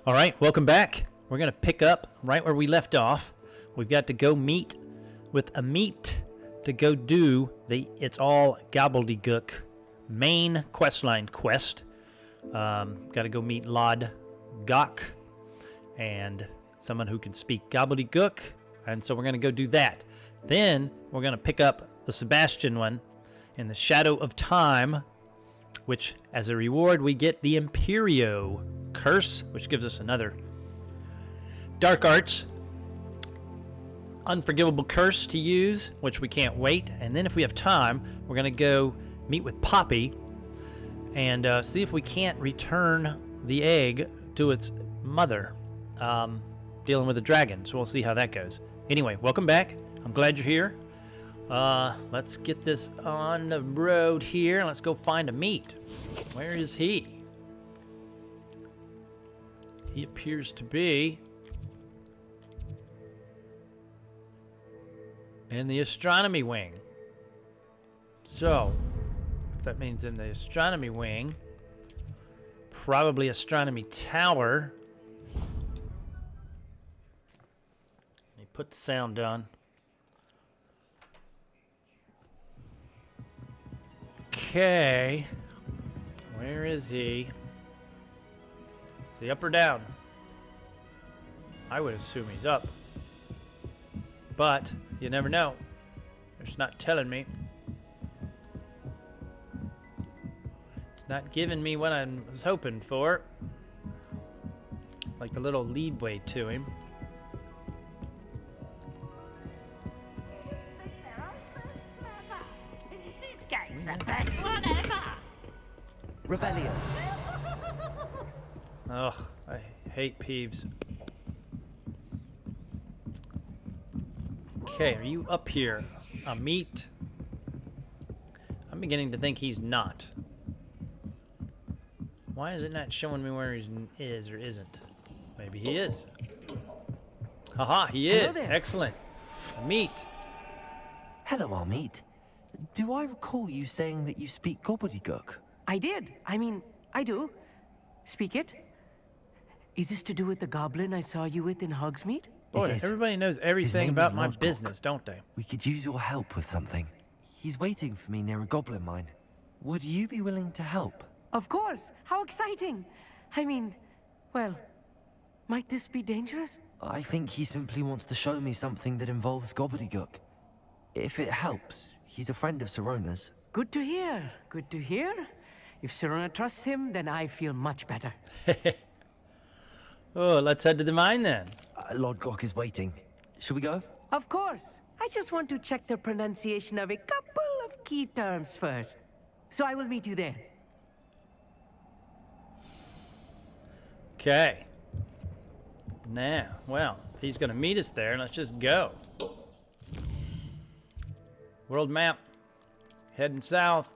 All right, welcome back. We're going to pick up right where we left off. We've got to go meet with Amit to go do the It's All Gobbledegook main questline quest. Got to go meet Lodgok and someone who can speak Gobbledegook, and so we're going to go do that. Then we're going to pick up the Sebastian one in the Shadow of Time, which as a reward we get the Imperio curse, which gives us another dark arts unforgivable curse to use, which we can't wait. And then if we have time, we're going to go meet with Poppy and see if we can't return the egg to its mother, dealing with a dragon. So we'll see how that goes. Anyway, welcome back. I'm glad you're here. Let's get this on the road here. Let's go find Amit. Where is he? He appears to be in the astronomy wing. So, if that means in the astronomy wing, probably astronomy tower. Let me put the sound on. Okay. Where is he? Is he up or down? I would assume he's up. But you never know. It's not telling me. It's not giving me what I was hoping for. Like the little leadway to him. This game's the best one ever! Rebellion. Ugh, I hate Peeves. Okay, are you up here? Amit? I'm beginning to think he's not. Why is it not showing me where he is or isn't? Maybe he is. Haha, he is. Excellent. Amit. Hello, Amit. Do I recall you saying that you speak Gobbledegook? I did. I do. Speak it. Is this to do with the goblin I saw you with in Hogsmeade? Boy, It is. everybody knows everything name about is my Lodgok. business, don't they? We could use your help with something. He's waiting for me near a Goblin Mine. Would you be willing to help? Of course. How exciting. Well, might this be dangerous? I think he simply wants to show me something that involves Gobbledegook. If it helps, he's a friend of Sirona's. Good to hear. Good to hear. If Sirona trusts him, then I feel much better. Oh, let's head to the mine then. Lodgok is waiting. Should we go? Of course. I just want to check the pronunciation of a couple of key terms first. So I will meet you there. Okay. Now, well, if he's going to meet us there, let's just go. World map. Heading south.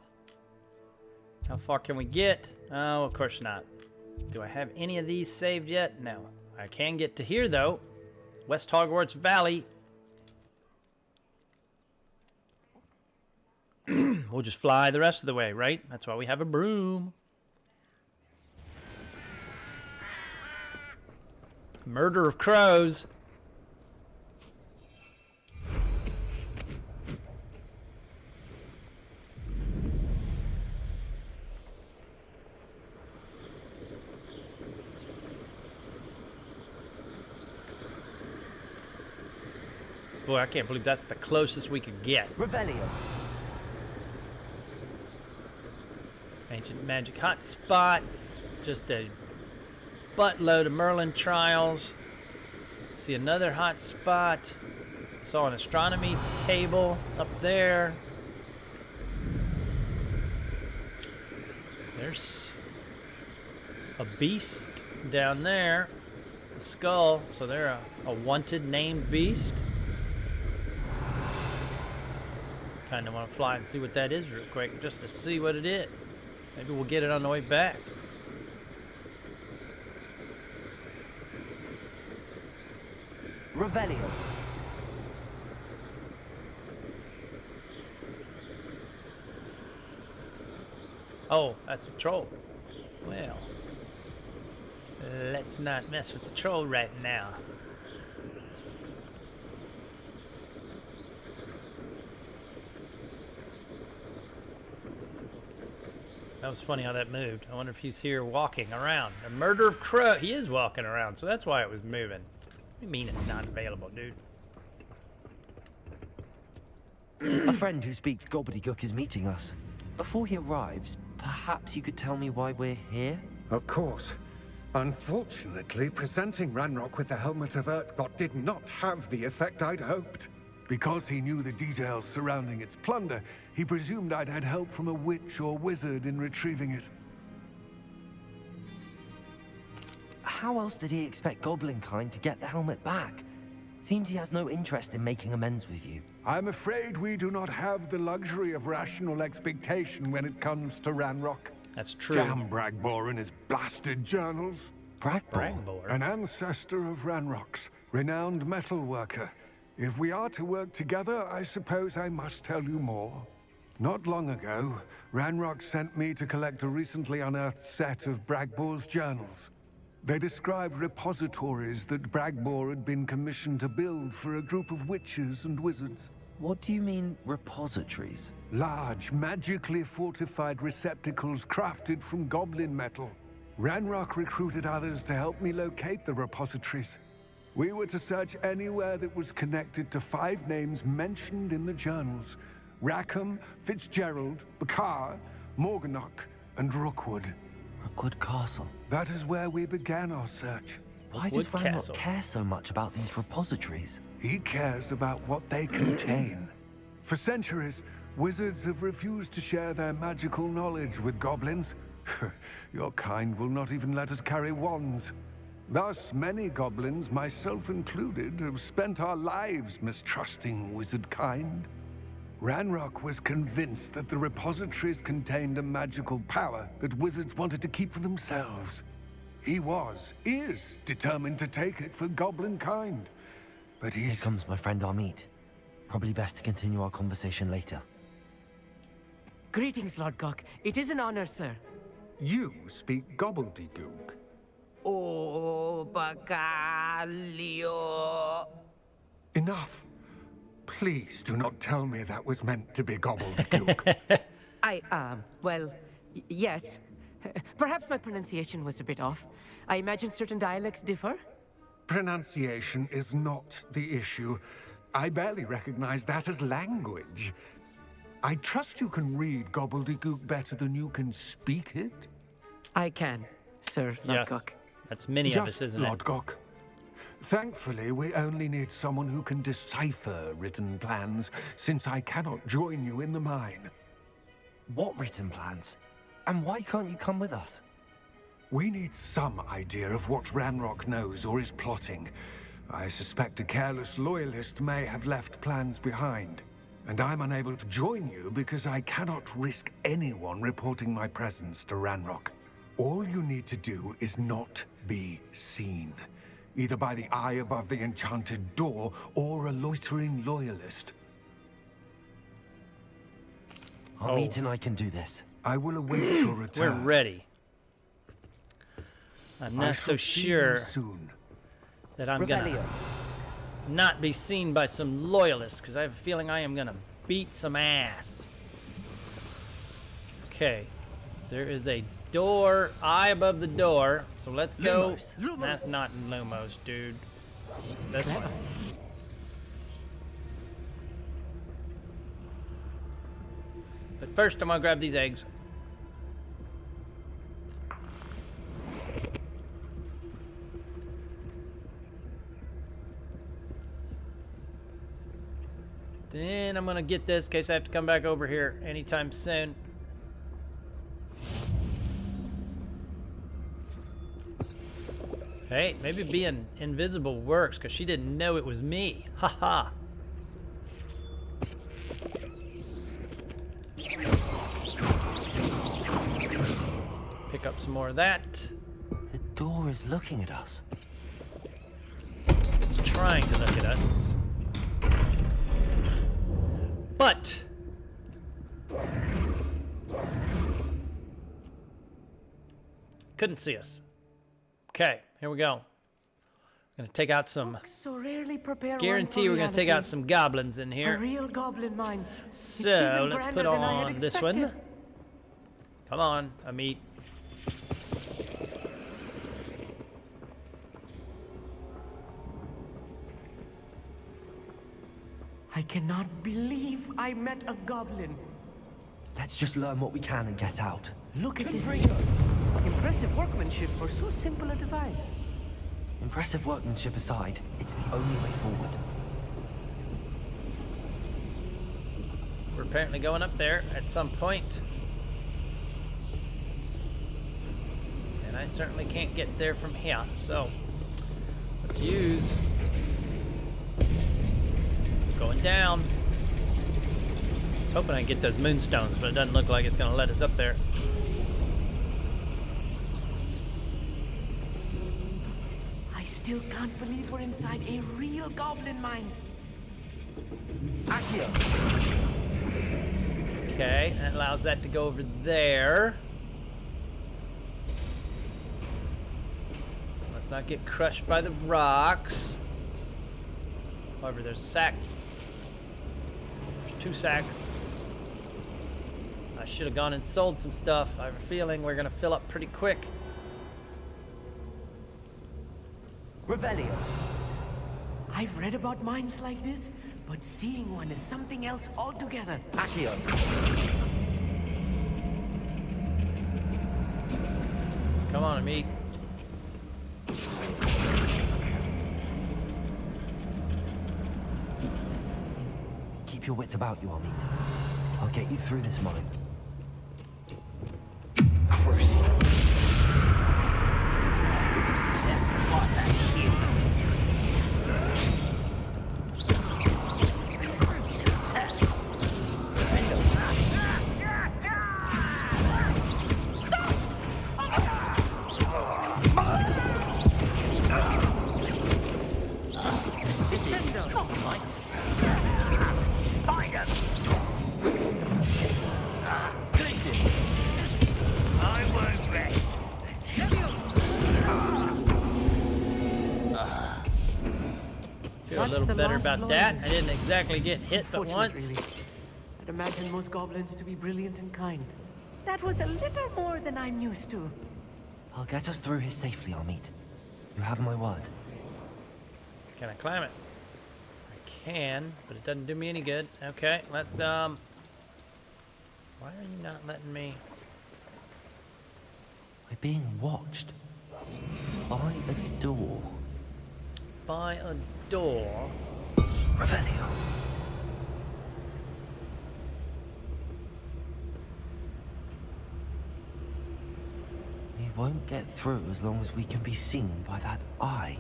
How far can we get? Oh, of course not. Do I have any of these saved yet? No. I can get to here, though. West Hogwarts Valley. We'll just fly the rest of the way, right? That's why we have a broom. Murder of crows. Boy, I can't believe that's the closest we could get. Rebellion. Ancient magic hotspot. Just a buttload of Merlin trials. See another hot spot. Saw an astronomy table up there. There's a beast down there. A skull. So they're a wanted named beast. Kind of want to fly and see what that is real quick, just to see what it is. Maybe we'll get it on the way back. Rebellion. Oh, that's the troll. Well, Let's not mess with the troll right now. That was funny how that moved. I wonder if he's here walking around. A murder of crow. He is walking around, so that's why it was moving. What do you mean it's not available, dude? A friend who speaks Gobbledegook is meeting us. Before he arrives, perhaps you could tell me why we're here? Of course. Unfortunately, presenting Ranrok with the Helmet of Urtkot did not have the effect I'd hoped. Because he knew the details surrounding its plunder, he presumed I'd had help from a witch or wizard in retrieving it. How else did he expect Goblinkind to get the helmet back? Seems he has no interest in making amends with you. I'm afraid we do not have the luxury of rational expectation when it comes to Ranrok. That's true. Damn Bragbor and his blasted journals. Bragbor. An ancestor of Ranrock's, renowned metal worker. If we are to work together, I suppose I must tell you more. Not long ago, Ranrok sent me to collect a recently unearthed set of Bragbor's journals. They described repositories that Bragbor had been commissioned to build for a group of witches and wizards. What do you mean, repositories? Large, magically fortified receptacles crafted from goblin metal. Ranrok recruited others to help me locate the repositories. We were to search anywhere that was connected to 5 names mentioned in the journals. Rackham, Fitzgerald, Bakar, Morganach, and Rookwood. Rookwood Castle. That is where we began our search. Why does Rookwood Ranrok Castle. care so much about these repositories? He cares about what they contain. For centuries, wizards have refused to share their magical knowledge with goblins. Your kind will not even let us carry wands. Thus, many goblins, myself included, have spent our lives mistrusting wizard kind. Ranrok was convinced that the repositories contained a magical power that wizards wanted to keep for themselves. He is determined to take it for goblin kind. But Here he's... comes my friend Amit. Probably best to continue our conversation later. Greetings, Lodgok. It is an honor, sir. You speak Gobbledegook. Oh, Bacalio. Enough. Please do not tell me that was meant to be Gobbledegook. Yes. Perhaps my pronunciation was a bit off. I imagine certain dialects differ. Pronunciation is not the issue. I barely recognize that as language. I trust you can read Gobbledegook better than you can speak it. I can, Sir Yes. Lodgok. That's many of us, isn't it? Lodgok. Thankfully, we only need someone who can decipher written plans, since I cannot join you in the mine. What written plans? And why can't you come with us? We need some idea of what Ranrok knows or is plotting. I suspect a careless loyalist may have left plans behind. And I'm unable to join you because I cannot risk anyone reporting my presence to Ranrok. All you need to do is not be seen. Either by the eye above the enchanted door, or a loitering loyalist. Amit and I can do this. I will await your We're return. ready. I'm I not shall so see you sure soon. that I'm gonna not be seen by some loyalists, because I have a feeling I am gonna beat some ass. Okay, there is a door, eye above the door, so let's go. Lumos. That's not Lumos, dude. That's fine. But first, I'm gonna grab these eggs. Then I'm gonna get this in case I have to come back over here anytime soon. Hey, maybe being invisible works because she didn't know it was me. Haha. Pick up some more of that. The door is looking at us. It's trying to look at us. But couldn't see us. Okay, here we go. Gonna take out some. So rarely prepare Guarantee we're gonna take out some goblins in A here. real goblin mine. So let's put on this one. Come on, Amit. I cannot believe I met a goblin. Let's just learn what we can and get out. Look at this. Impressive workmanship for so simple a device. Impressive workmanship aside, it's the only way forward. We're apparently going up there at some point. And I certainly can't get there from here, so let's use going down. I was hoping I could get those moonstones, but it doesn't look like it's going to let us up there. I still can't believe we're inside a real goblin mine. Accio! Okay, that allows that to go over there. Let's not get crushed by the rocks. However, there's a sack. There's 2 sacks. I should have gone and sold some stuff. I have a feeling we're going to fill up pretty quick. Revelio! I've read about mines like this, but seeing one is something else altogether. Accio! Come on, Amit. Keep your wits about you, Amit. I'll get you through this mine. Crucial. What's a human Feel a little better about that. I didn't exactly get hit but once. Really. I'd imagine most goblins to be brilliant and kind. That was a little more than I'm used to. I'll get us through here safely, Amit. You have my word. Can I climb it? I can, but it doesn't do me any good. Okay, let's, why are you not letting me? We're being watched. By a door. By a door? Revelio. We won't get through as long as we can be seen by that eye.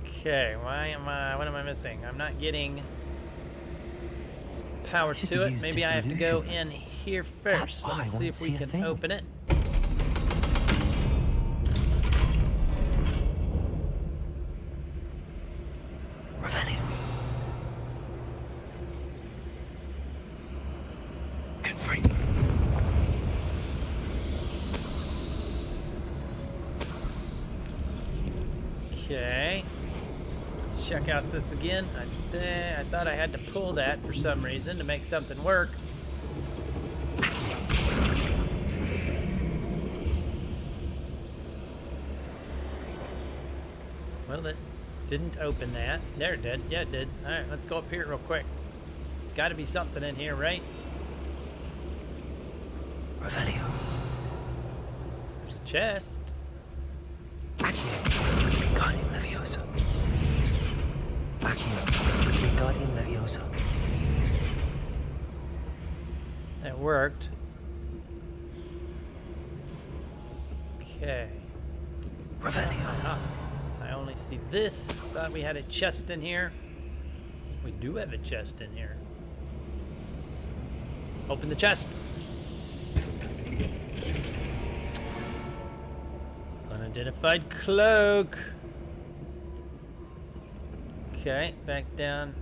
Okay, what am I missing? I'm not getting power Should to be it. used Maybe I have to go disillusionment. in here first. That eye Let's see won't if we see a can thing. open it. Revelio. Confront. Okay. Let's check out this again. I thought I had to pull that for some reason to make something work. Well, it didn't open that. There it did. Yeah, it did. All right, let's go up here real quick. Got to be something in here, right? Revelio. There's a chest. Accio. Guardian Leviosa. Accio. Guardian Leviosa. That worked. Okay. Revelio. Aha. I only see this. Thought we had a chest in here. We do have a chest in here. Open the chest. Unidentified cloak. Okay, back down.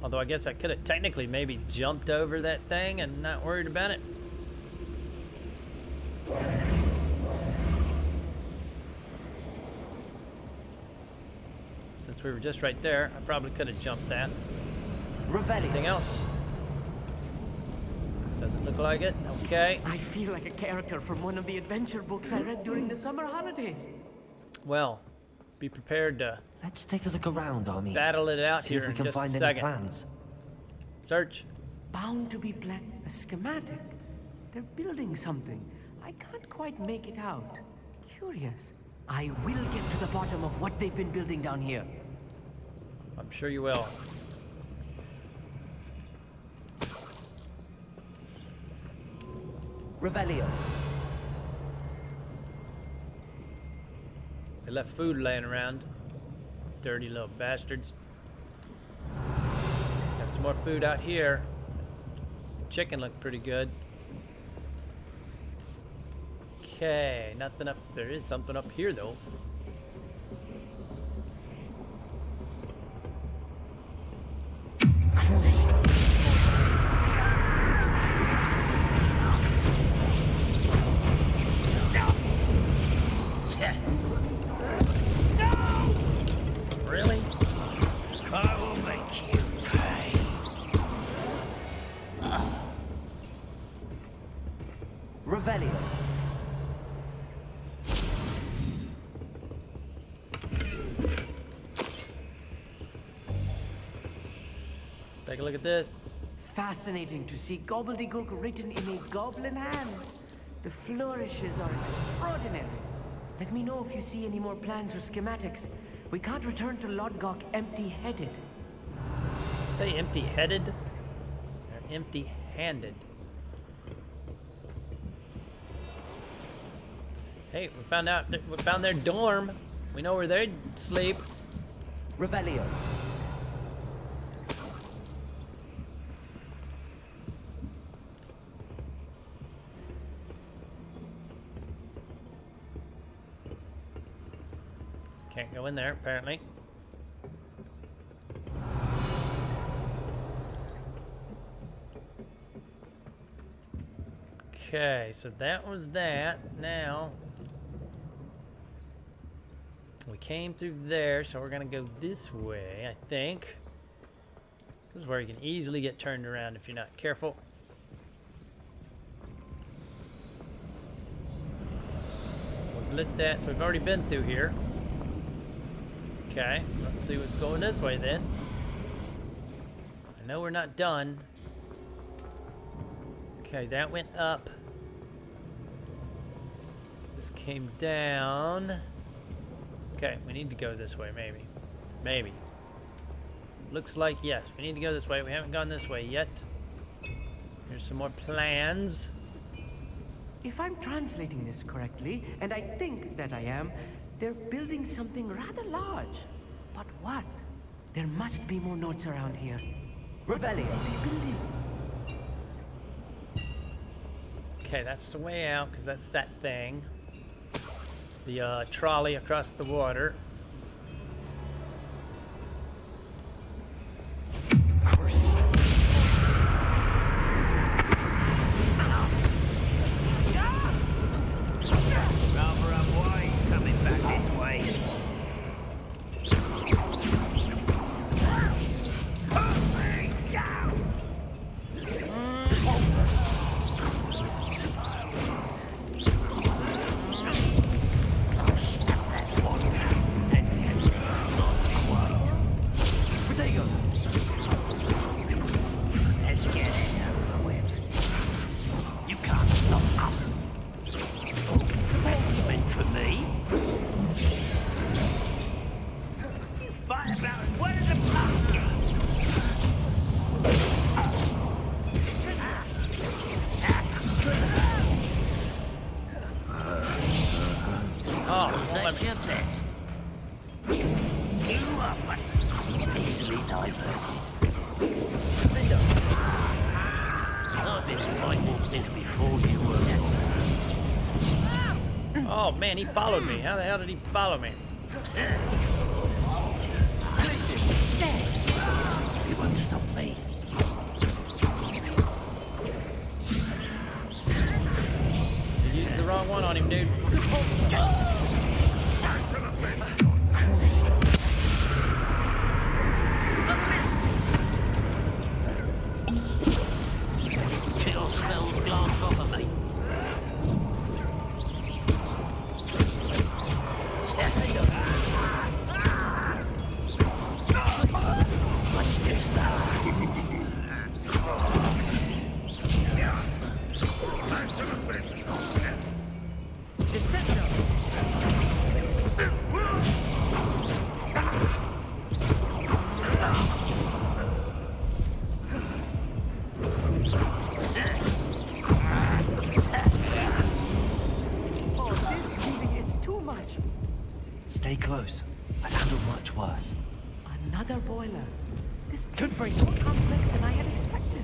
Although I guess I could have technically maybe jumped over that thing and not worried about it. Since we were just right there, I probably could have jumped that. Anything else? Doesn't look like it. Okay. I feel like a character from one of the adventure books I read during the summer holidays. Well, be prepared to Let's take a look around, Amit. battle it out See here if we in can just find a any second. plans. Search. Bound to be a schematic. They're building something. I can't quite make it out. Curious. I will get to the bottom of what they've been building down here. I'm sure you will. Revelio. They left food laying around. Dirty little bastards. Got some more food out here. Chicken looked pretty good. Okay, nothing up. There is something up here though. Really? I will make you pay. Revelio. Take a look at this. Fascinating to see Gobbledegook written in a goblin hand. The flourishes are extraordinary. Let me know if you see any more plans or schematics. We can't return to Lodgok empty-headed. Say empty-headed or empty-handed? Hey, we found their dorm. We know where they sleep. Revelio. Can't go in there, apparently. Okay, so that was that. Now, we came through there, so we're gonna go this way, I think. This is where you can easily get turned around if you're not careful. We've lit that, so we've already been through here. Okay, let's see what's going this way then. I know we're not done. Okay, that went up. This came down. Okay, we need to go this way, maybe. Maybe. Looks like yes, we need to go this way. We haven't gone this way yet. Here's some more plans. If I'm translating this correctly, and I think that I am, they're building something rather large. But what? There must be more notes around here. Revelio. Building. Okay, that's the way out, because that's that thing. The trolley across the water. Rather unwise coming back this way. Let's get this over with. You can't stop us. That's meant for me. You fight about as well as a basket. Oh, That's your best. You are but easily diverted. I've been fighting since before you were. oh man, he followed me. How the hell did he follow me? You won't stop me. He used the wrong one on him, dude. Kill spells glance off of me. What's this Oh, this really is too much. Stay close. I handled much worse. Another boiler. This could be more complex than I had expected.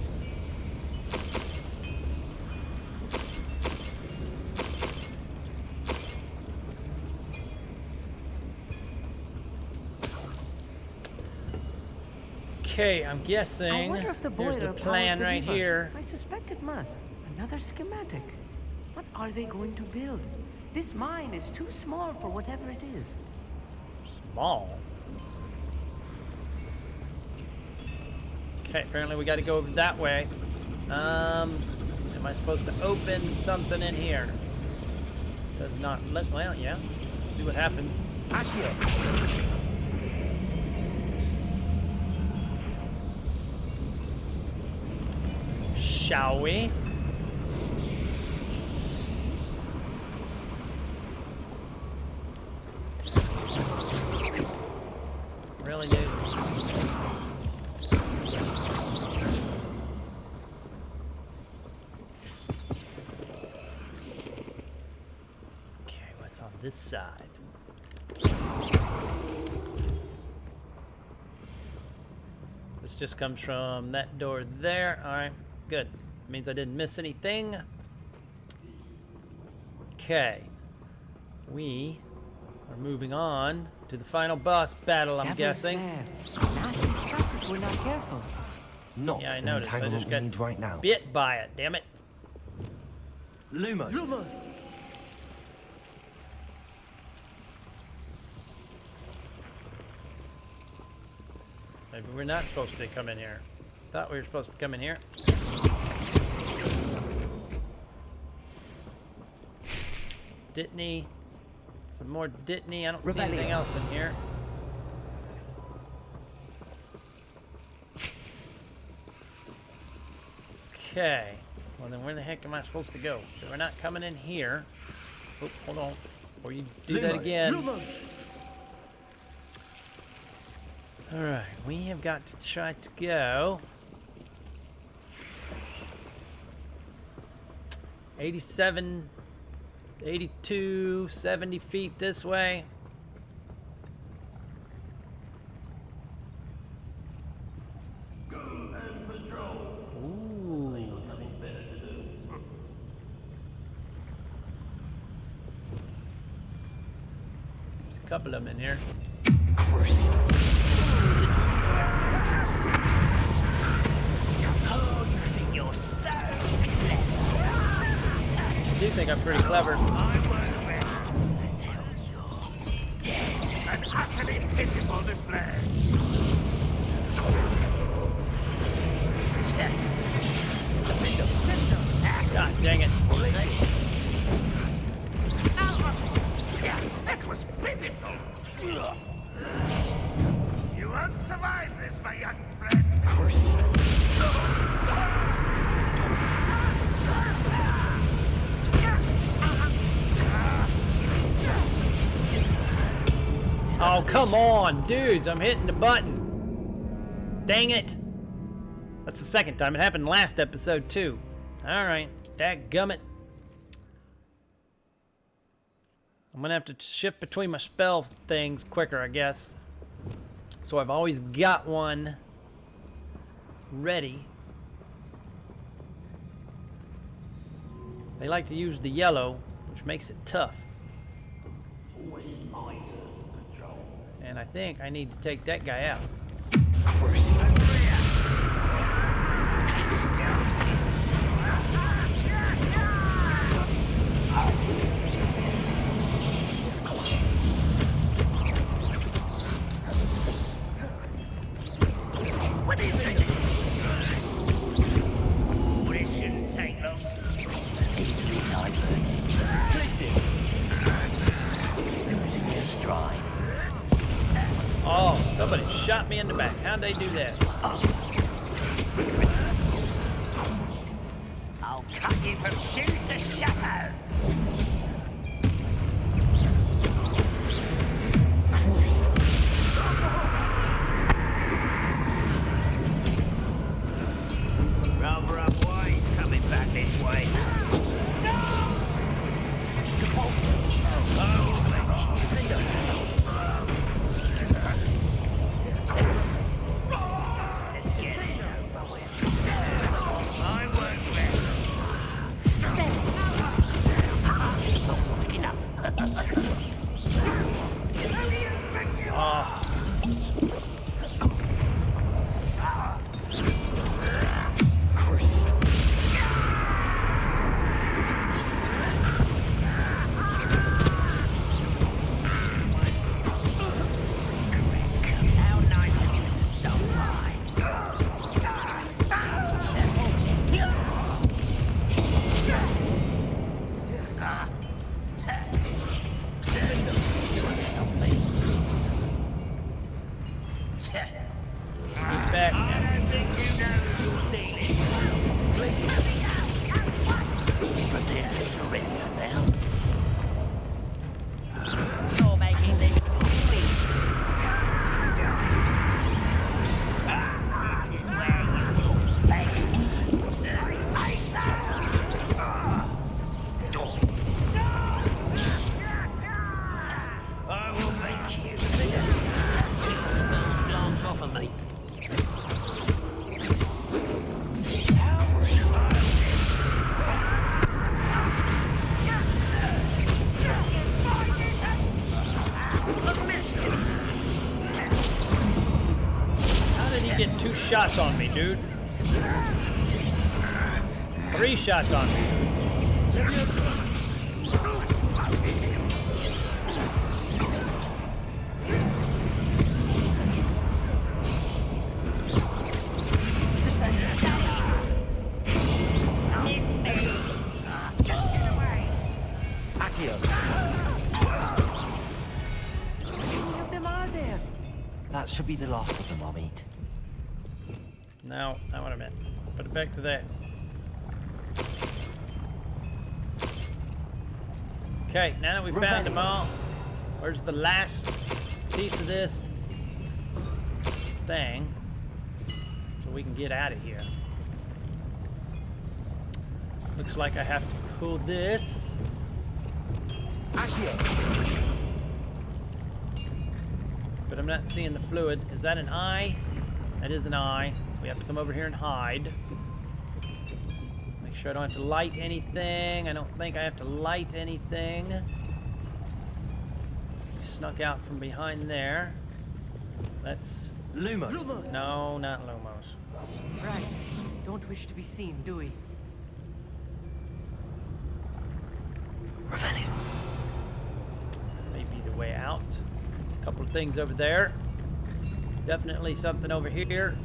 Okay, I'm I guessing wonder if the there's boiler a plan powers the right lever. here. I suspect it must. Another schematic. What are they going to build? This mine is too small for whatever it is. Small. Okay, apparently we got to go over that way. Am I supposed to open something in here? Does not look, well, yeah. Let's see what happens. Shall we? Really, dude? Okay, what's on this side? This just comes from that door there. All right, good. Means I didn't miss anything. Okay. We are moving on to the final boss battle, I'm Devil's guessing. Snare. Nasty stuff if we're not careful. Not Yeah, I an noticed. I entanglement just we got need right now. bit by it, damn it. Lumos. Lumos. Maybe we're not supposed to come in here. Thought we were supposed to come in here. Ditney. Some more Ditney. I don't see anything else in here. Okay. Well, then where the heck am I supposed to go? So we're not coming in here. Oh, hold on. Before you do that again. Lumos. Alright, we have got to try to go 87, 82, 70 feet this way. Ooh. There's a couple of them in here. Oh, you think you're so clever? I do think I'm pretty clever. I won't rest until you're dead. An utterly pitiful display. God dang it. That was pitiful. You won't survive this, my young friend. Oh, come on, dudes. I'm hitting the button. Dang it. That's the second time. It happened last episode, too. Alright. Dadgummit. I'm going to have to shift between my spell things quicker, I guess. So I've always got one ready. They like to use the yellow, which makes it tough. And I think I need to take that guy out. diverted. Places. Losing your stride. Oh, somebody shot me in the back. How'd they do that? I'll cut you from shoes to shadow. Rather unwise coming back this way. Let's get this over with. My worst Not quick enough. How nice of you to stop by. He's back. I don't think you know who you're dealing with. Listen. Prepare to surrender now. You're making this too easy. This is where you will fail. I will make you. Keep the spell's glance off of me. How did he get 2 shots on me, dude? 3 shots on me. How many of them are there? That should be the last of them, Amit. No, not what I meant. Put it back to that. Okay, now that we've found them all, where's the last piece of this thing so we can get out of here? Looks like I have to pull this. But I'm not seeing the fluid. Is that an eye? That is an eye. We have to come over here and hide. Make sure I don't have to light anything. I don't think I have to light anything. Snuck out from behind there. That's Lumos. no, not Lumos. Right. Don't wish to be seen, do we? Revelio. Maybe the way out. A couple of things over there. Definitely something over here.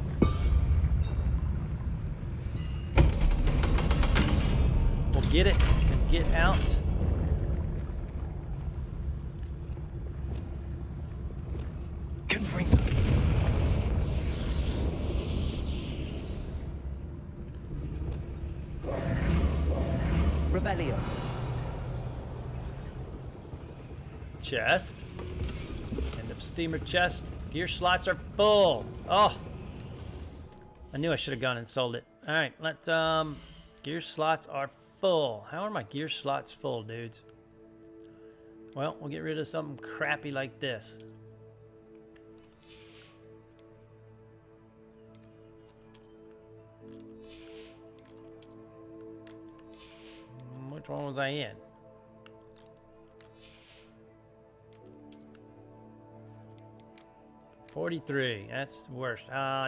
We'll get it and get out. Confirm. Revelio. Chest. End of steamer chest. Gear slots are full. Oh. I knew I should have gone and sold it. Alright, let's gear slots are full. How are my gear slots full, dudes? Well, we'll get rid of something crappy like this. Which one was I in? $43. That's the worst.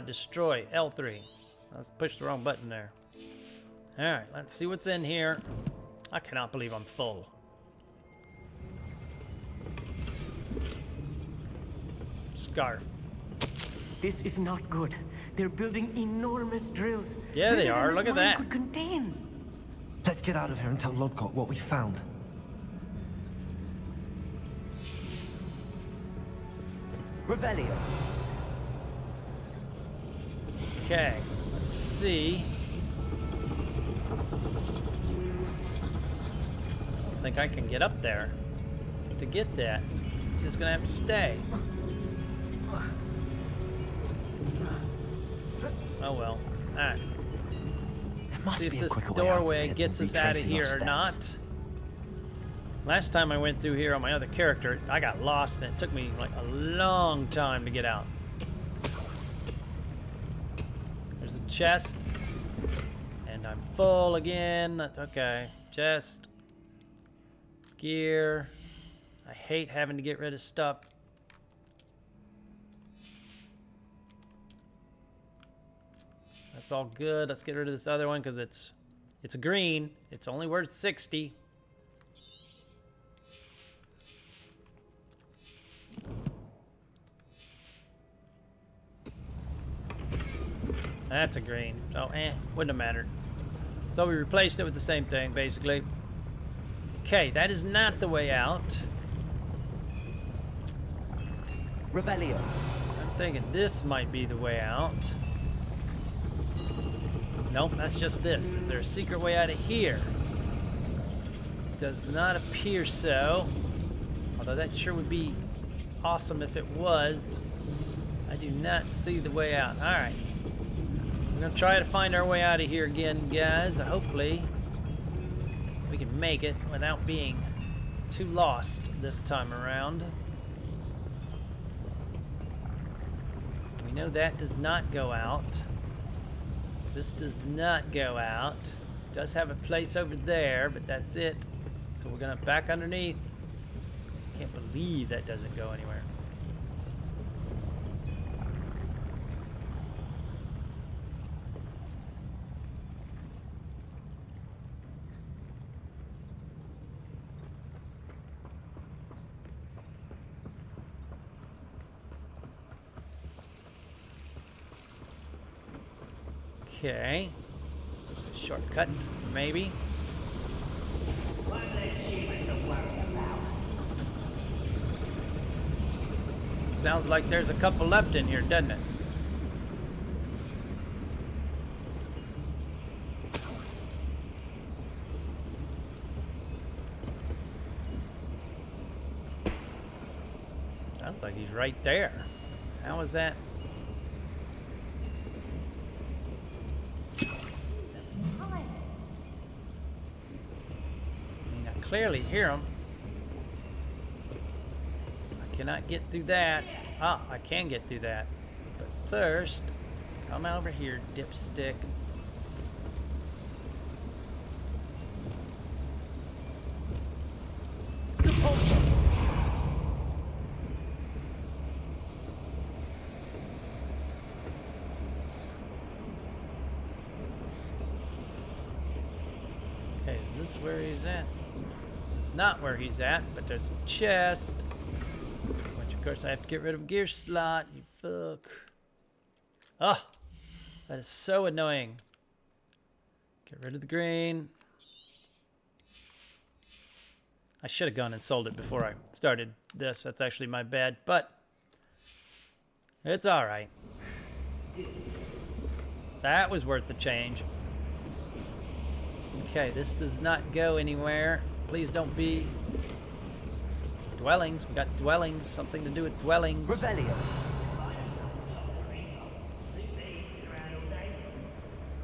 Destroy. L3. Let's push the wrong button there. Alright, let's see what's in here. I cannot believe I'm full. Scarf. This is not good. They're building enormous drills. Yeah, they Bigger than are. this Look at mine that. could contain. Let's get out of here and tell Lodgok what we found. Revelio. Okay, let's see. I don't think I can get up there to get that. It's just gonna have to stay. Oh well. Alright. There must See if be a this quicker way out of doorway here gets than us out of retracing here our or steps. not. Last time I went through here on my other character, I got lost and it took me like a long time to get out. There's a chest. And I'm full again. Okay, chest. Gear. I hate having to get rid of stuff. That's all good. Let's get rid of this other one because it's a green. It's only worth 60. That's a green. So, wouldn't have mattered. So we replaced it with the same thing, basically. Okay, that is not the way out. Revelio. I'm thinking this might be the way out. Nope, that's just this. Is there a secret way out of here? Does not appear so. Although that sure would be awesome if it was. I do not see the way out. Alright. We're going to try to find our way out of here again, guys. Hopefully we can make it without being too lost this time around. We know that does not go out. This does not go out. It does have a place over there, but that's it. So we're gonna back underneath. Can't believe that doesn't go anywhere. Okay, just a shortcut, maybe. Sounds like there's a couple left in here, doesn't it? Sounds like he's right there. How is that? Clearly hear them. I cannot get through that. Ah, I can get through that. But first, come over here, dipstick. Okay, is this where he's at? Not where he's at, but there's a chest, which of course I have to get rid of gear slot. You fuck. Oh, that is so annoying. Get rid of the green. I should have gone and sold it before I started this. That's actually my bad, but it's all right. That was worth the change. Okay, this does not go anywhere. Please don't be dwellings. We got dwellings. Something to do with dwellings. Revelio.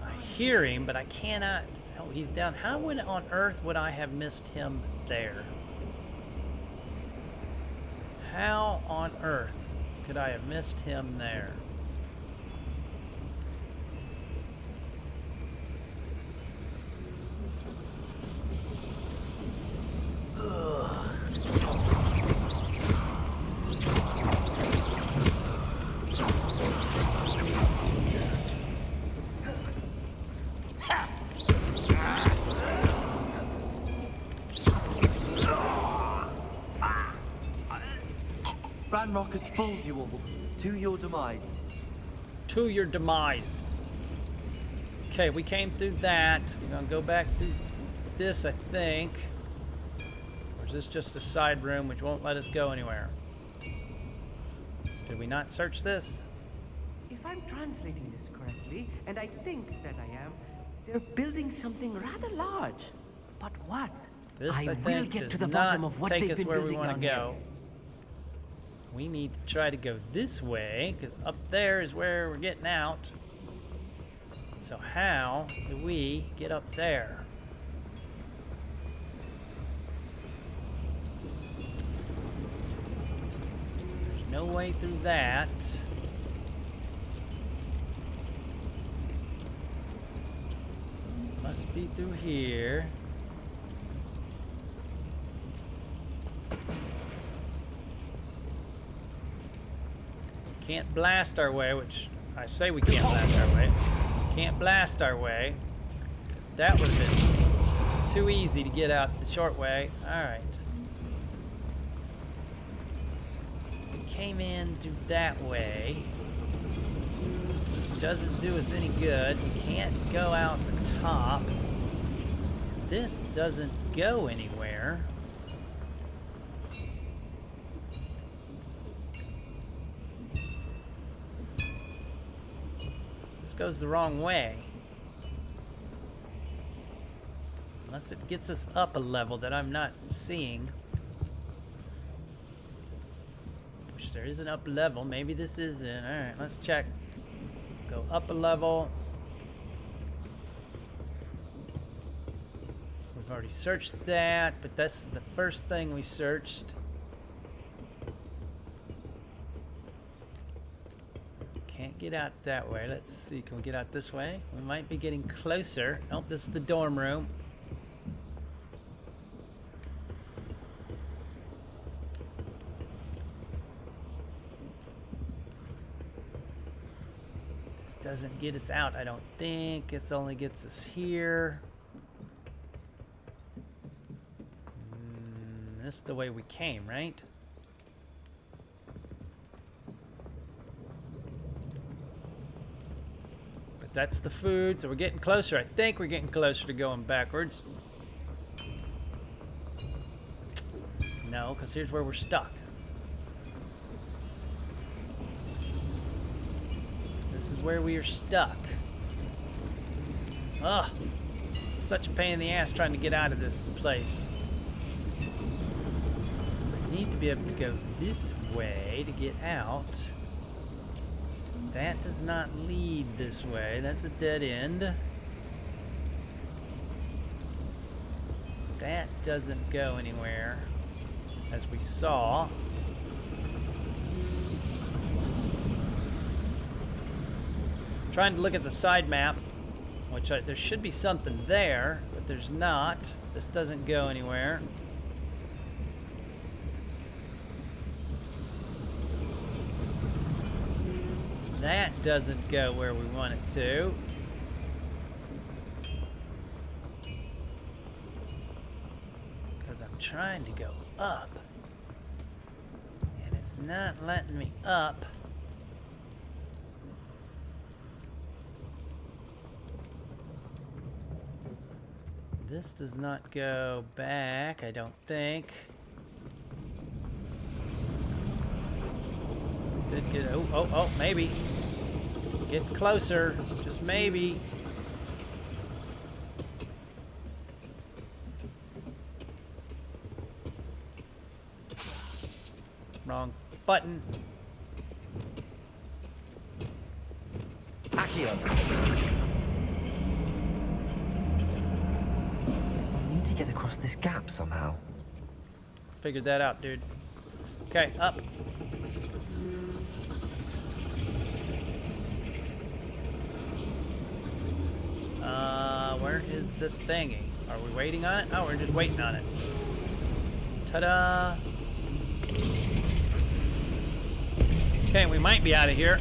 I hear him, but I cannot. Oh, he's down. How on earth would I have missed him there? How on earth could I have missed him there? Ranrok has fooled you all. To your demise. To your demise. Okay, we came through that. We're gonna go back through this, I think. Or is this just a side room which won't let us go anywhere? Did we not search this? If I'm translating this correctly, and I think that I am, they're building something rather large. But what? This, I will think, get does to the not bottom of what take they've us been where we building want on to here. go. We need to try to go this way, because up there is where we're getting out. So how do we get up there? There's no way through that. Must be through here. Can't blast our way, which I say we can't blast our way. Can't blast our way. That would have been too easy to get out the short way. Alright. Came in through that way. Which doesn't do us any good. We can't go out the top. This doesn't go anywhere. Goes the wrong way. Unless it gets us up a level that I'm not seeing. Which there is an up level. Maybe this isn't. Alright, let's check. Go up a level. We've already searched that, but that's the first thing we searched. Can't get out that way. Let's see. Can we get out this way? We might be getting closer. Oh, this is the dorm room. This doesn't get us out, I don't think. It only gets us here. This is the way we came, right? That's the food, so we're getting closer. I think we're getting closer to going backwards. No, because here's where we're stuck. This is where we are stuck. Ugh. It's such a pain in the ass trying to get out of this place. I need to be able to go this way to get out. That does not lead this way. That's a dead end. That doesn't go anywhere, as we saw. Trying to look at the side map, which there should be something there, but there's not. This doesn't go anywhere. That doesn't go where we want it to. Because I'm trying to go up. And it's not letting me up. This does not go back, I don't think. Did get, oh, maybe. Get closer, just maybe. Wrong button. Accio. I need to get across this gap somehow. Figured that out, dude. Okay, up. Where is the thingy? Are we waiting on it? Oh, we're just waiting on it. Ta-da! Okay, we might be out of here.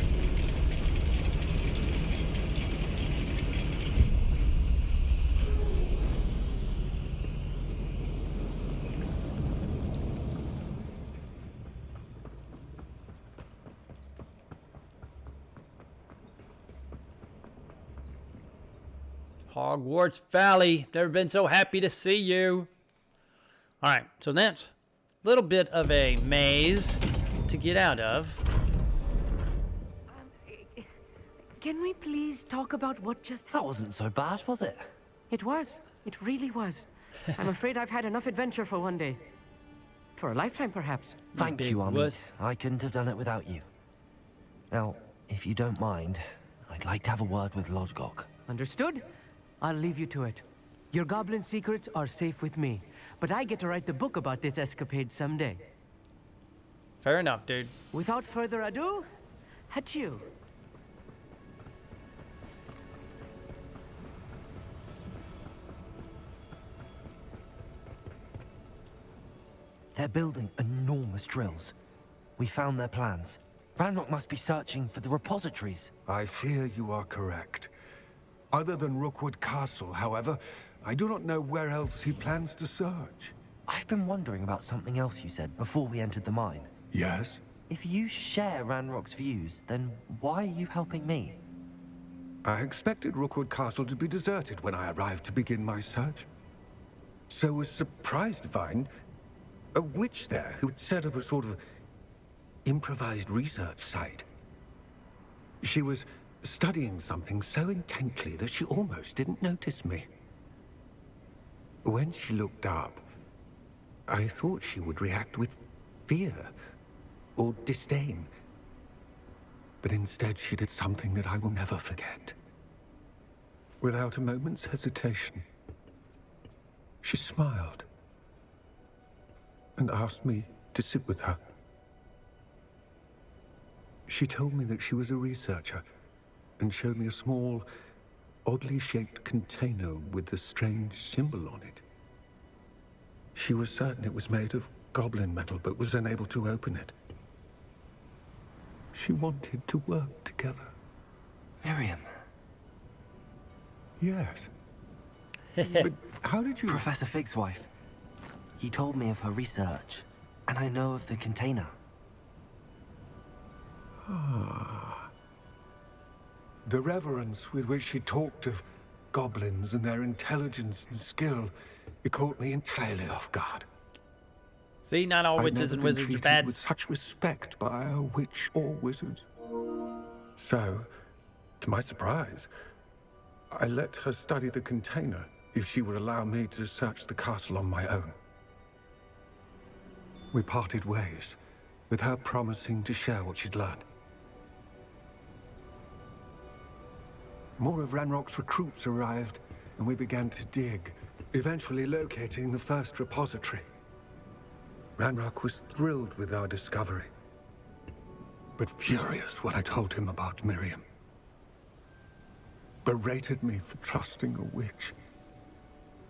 Hogwarts Valley. Never been so happy to see you. All right, so that's a little bit of a maze to get out of. Can we please talk about what just That happened? wasn't so bad, was it? It was. It really was. I'm afraid I've had enough adventure for one day. For a lifetime, perhaps. Thank big you, Amit. wuss. I couldn't have done it without you. Now, if you don't mind, I'd like to have a word with Lodgok. Understood? I'll leave you to it. Your goblin secrets are safe with me, but I get to write the book about this escapade someday. Fair enough, dude. Without further ado, adieu. They're building enormous drills. We found their plans. Ranrok must be searching for the repositories. I fear you are correct. Other than Rookwood Castle, however, I do not know where else he plans to search. I've been wondering about something else you said before we entered the mine. Yes? If you share Ranrock's views, then why are you helping me? I expected Rookwood Castle to be deserted when I arrived to begin my search. So was surprised to find a witch there who had set up a sort of improvised research site. She was studying something so intently that she almost didn't notice me. When she looked up, I thought she would react with fear or disdain. But instead she did something that I will never forget. Without a moment's hesitation, she smiled and asked me to sit with her. She told me that she was a researcher and showed me a small, oddly shaped container with a strange symbol on it. She was certain it was made of goblin metal, but was unable to open it. She wanted to work together. Miriam. Yes. But how did you... Professor Fig's wife. He told me of her research, and I know of the container. The reverence with which she talked of goblins and their intelligence and skill, it caught me entirely off guard. See, not all I'd witches never and been wizards are treated bad. with such respect by a witch or wizard. So, to my surprise, I let her study the container if she would allow me to search the castle on my own. We parted ways, with her promising to share what she'd learned. More of Ranrock's recruits arrived, and we began to dig, eventually locating the first repository. Ranrok was thrilled with our discovery, but furious when I told him about Miriam. Berated me for trusting a witch,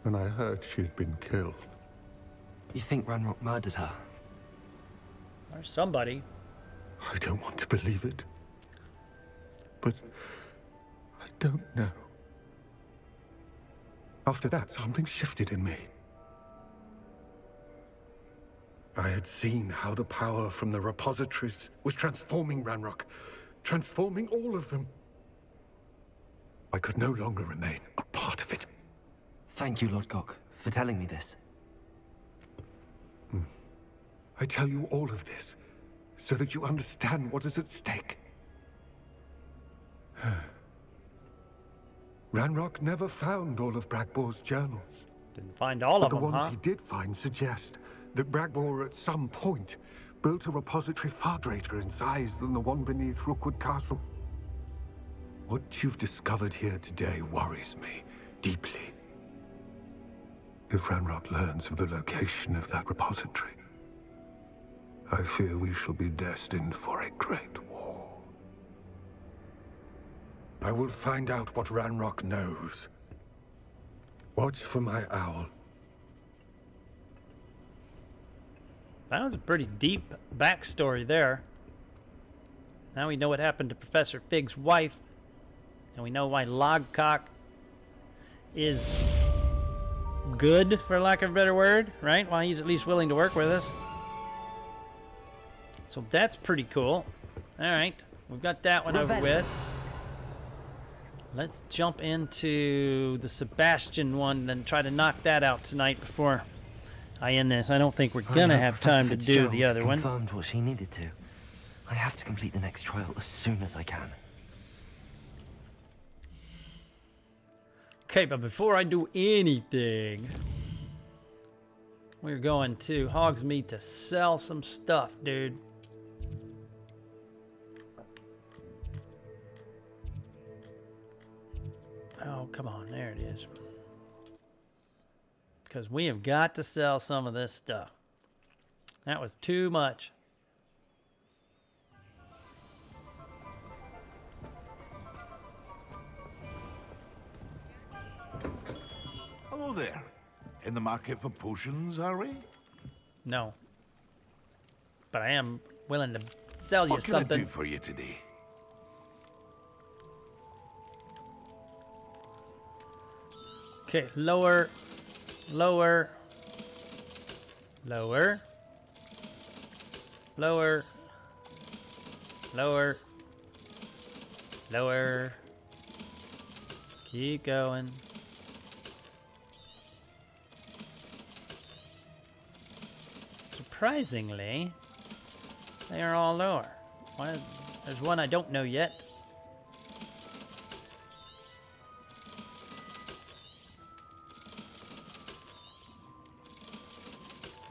and I heard she'd been killed. You think Ranrock murdered her? Or somebody. I don't want to believe it, but I don't know. After that, something shifted in me. I had seen how the power from the repositories was transforming Ranrok, transforming all of them. I could no longer remain a part of it. Thank you, Lodgok, for telling me this. I tell you all of this so that you understand what is at stake. Ranrok never found all of Bragbor's journals. Didn't find all But of the them, ones huh? he did find suggest that Bragbor at some point built a repository far greater in size than the one beneath Rookwood Castle. What you've discovered here today worries me deeply. If Ranrok learns of the location of that repository, I fear we shall be destined for a great war. I will find out what Ranrok knows. Watch for my owl. That was a pretty deep backstory there. Now we know what happened to Professor Fig's wife. And we know why Lodgok is good, for lack of a better word, right? Why he's at least willing to work with us. So that's pretty cool. All right, we've got that one over with. Let's jump into the Sebastian one and try to knock that out tonight before I end this. I don't think we're gonna have time to do the other one. Confirmed what she needed to. I have to complete the next trial as soon as I can. Okay, but before I do anything, we're going to Hogsmeade to sell some stuff, dude. Oh, come on. There it is. Because we have got to sell some of this stuff. That was too much. Hello there. In the market for potions, are we? No. But I am willing to sell you What can I something. do for you today? Okay, lower, lower, lower, lower, lower, lower. Keep going. Surprisingly, they are all lower. There's one I don't know yet.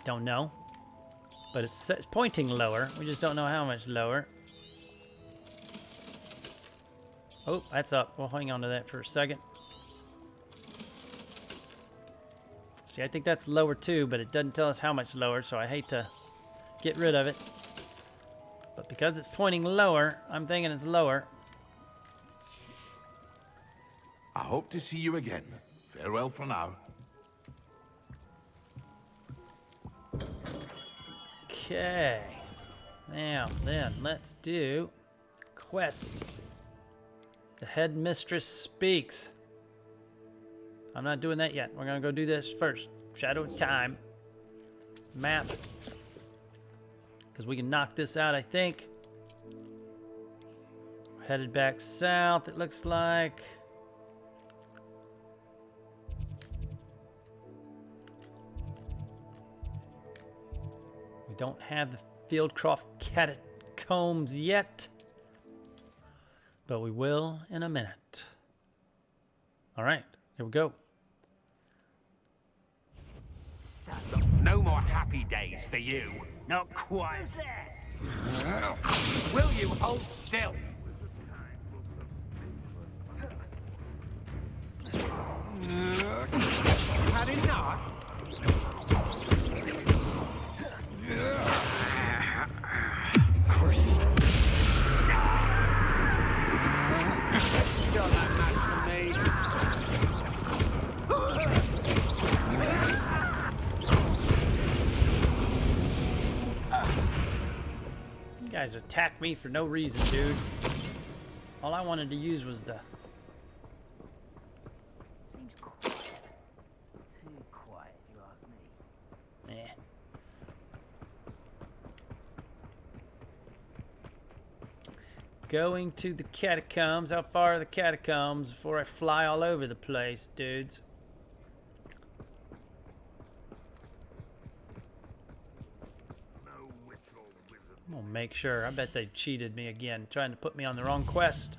Don't know, but it's pointing lower. We just don't know how much lower. Oh, that's up. We'll hang on to that for a second. See, I think that's lower too, but it doesn't tell us how much lower, so I hate to get rid of it. But because it's pointing lower, I'm thinking it's lower. I hope to see you again. Farewell for now. Okay, now then let's do quest. The headmistress speaks. I'm not doing that yet. We're gonna go do this first. Shadow of Time map, because we can knock this out, I think. We're headed back south, it looks like. Don't have the Feldcroft catacombs yet, but we will in a minute. All right, here we go. No more happy days for you. Not quite. Will you hold still? Had enough? Cursing. Still not much for me. You guys attack me for no reason, dude. All I wanted to use was the... Seems quiet. Too quiet, you ask me. Eh. Going to the catacombs. How far are the catacombs before I fly all over the place, dudes? I'm gonna make sure. I bet they cheated me again, trying to put me on the wrong quest.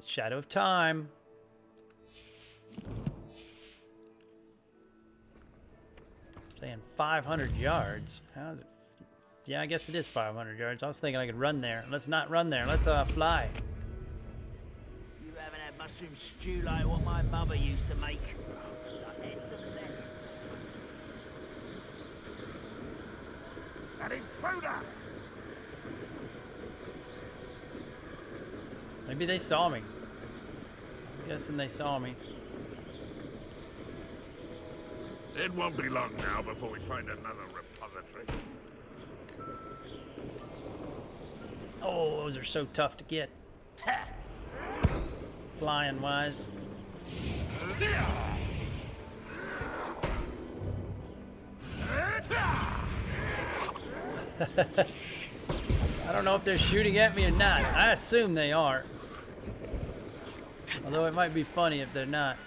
The Shadow of Time. Saying 500 yards. How is it? Yeah, I guess it is 500 yards. I was thinking I could run there. Let's not run there. Let's fly. You haven't had mushroom stew like what my mother used to make. An intruder! Maybe they saw me. I'm guessing they saw me. It won't be long now before we find another repository. Oh, those are so tough to get. Flying wise. I don't know if they're shooting at me or not. I assume they are. Although it might be funny if they're not.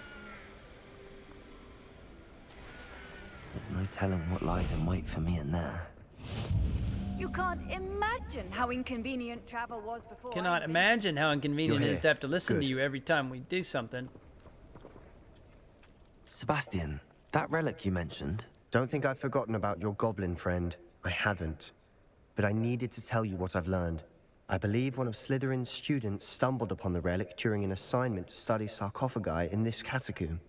There's no telling what lies in wait for me in there. You can't imagine how inconvenient travel was before. Cannot imagine how inconvenient it You're is to here. have to listen to Good. you every time we do something. Sebastian, that relic you mentioned. Don't think I've forgotten about your goblin friend. I haven't. But I needed to tell you what I've learned. I believe one of Slytherin's students stumbled upon the relic during an assignment to study sarcophagi in this catacomb.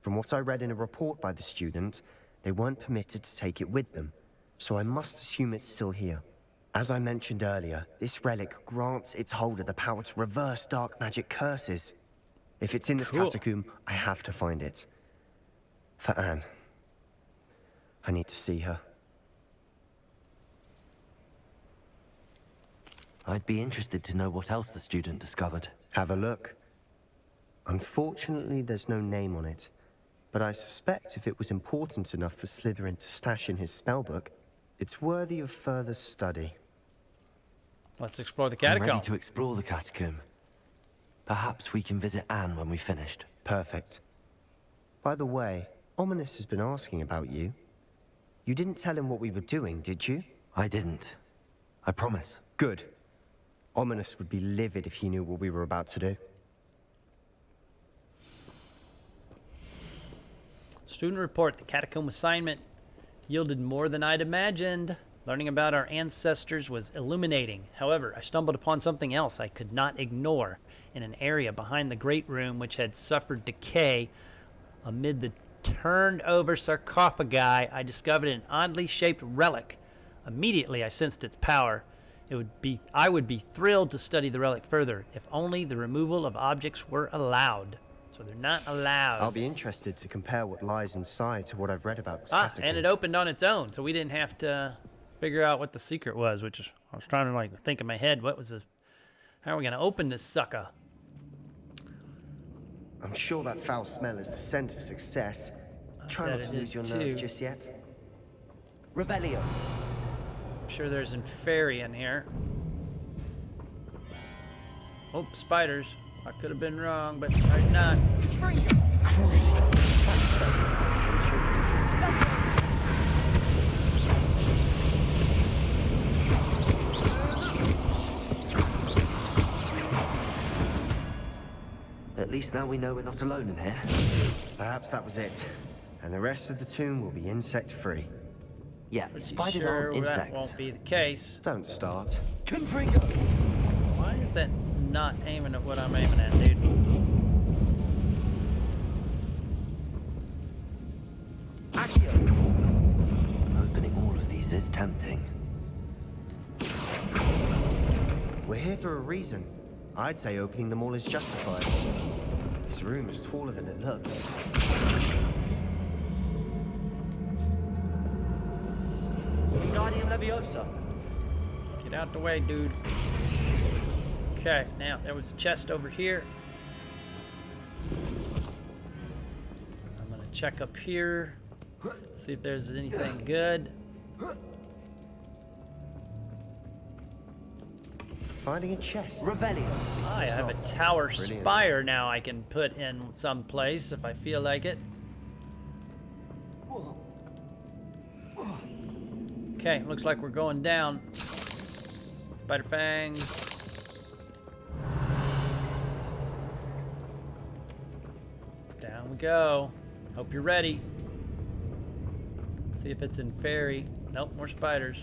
From what I read in a report by the student, they weren't permitted to take it with them, so I must assume it's still here. As I mentioned earlier, this relic grants its holder the power to reverse dark magic curses. If it's in this Cool. catacomb, I have to find it. For Anne. I need to see her. I'd be interested to know what else the student discovered. Have a look. Unfortunately, there's no name on it. But I suspect if it was important enough for Slytherin to stash in his spellbook, it's worthy of further study. Let's explore the I'm ready catacomb. to explore the catacomb. Perhaps we can visit Anne when we finished. Perfect. By the way, Ominous has been asking about you. You didn't tell him what we were doing, did you? I didn't. I promise. Good. Ominous would be livid if he knew what we were about to do. Student report, the catacomb assignment yielded more than I'd imagined. Learning about our ancestors was illuminating. However, I stumbled upon something else I could not ignore in an area behind the great room which had suffered decay. Amid the turned over sarcophagi, I discovered an oddly shaped relic. Immediately I sensed its power. I would be thrilled to study the relic further, if only the removal of objects were allowed. So they're not allowed. I'll be interested to compare what lies inside to what I've read about this Ah, catacomb. and it opened on its own, so we didn't have to figure out what the secret was, which is, I was trying to like think in my head, what was this? How are we gonna open this sucker? I'm sure that foul smell is the scent of success. Try bet not to it lose is your too. nerve just yet. Revelio. I'm sure there's an fairy in here. Oh, spiders. I could have been wrong, but I'm not. At least now we know we're not alone in here. Perhaps that was it. And the rest of the tomb will be insect-free. Yeah, spiders Sure, aren't that insects. won't be the case. Don't start. Why is that not aiming at what I'm aiming at, dude? Opening all of these is tempting. We're here for a reason. I'd say opening them all is justified. This room is taller than it looks. Wingardium Leviosa. Get out the way, dude. Okay, now there was a chest over here. I'm gonna check up here, see if there's anything good. Finding a chest. Revelio. I have a tower Brilliant. spire now I can put in some place if I feel like it. Okay, looks like we're going down. Spider fangs. Down we go. Hope you're ready. See if it's in fairy. Nope, more spiders.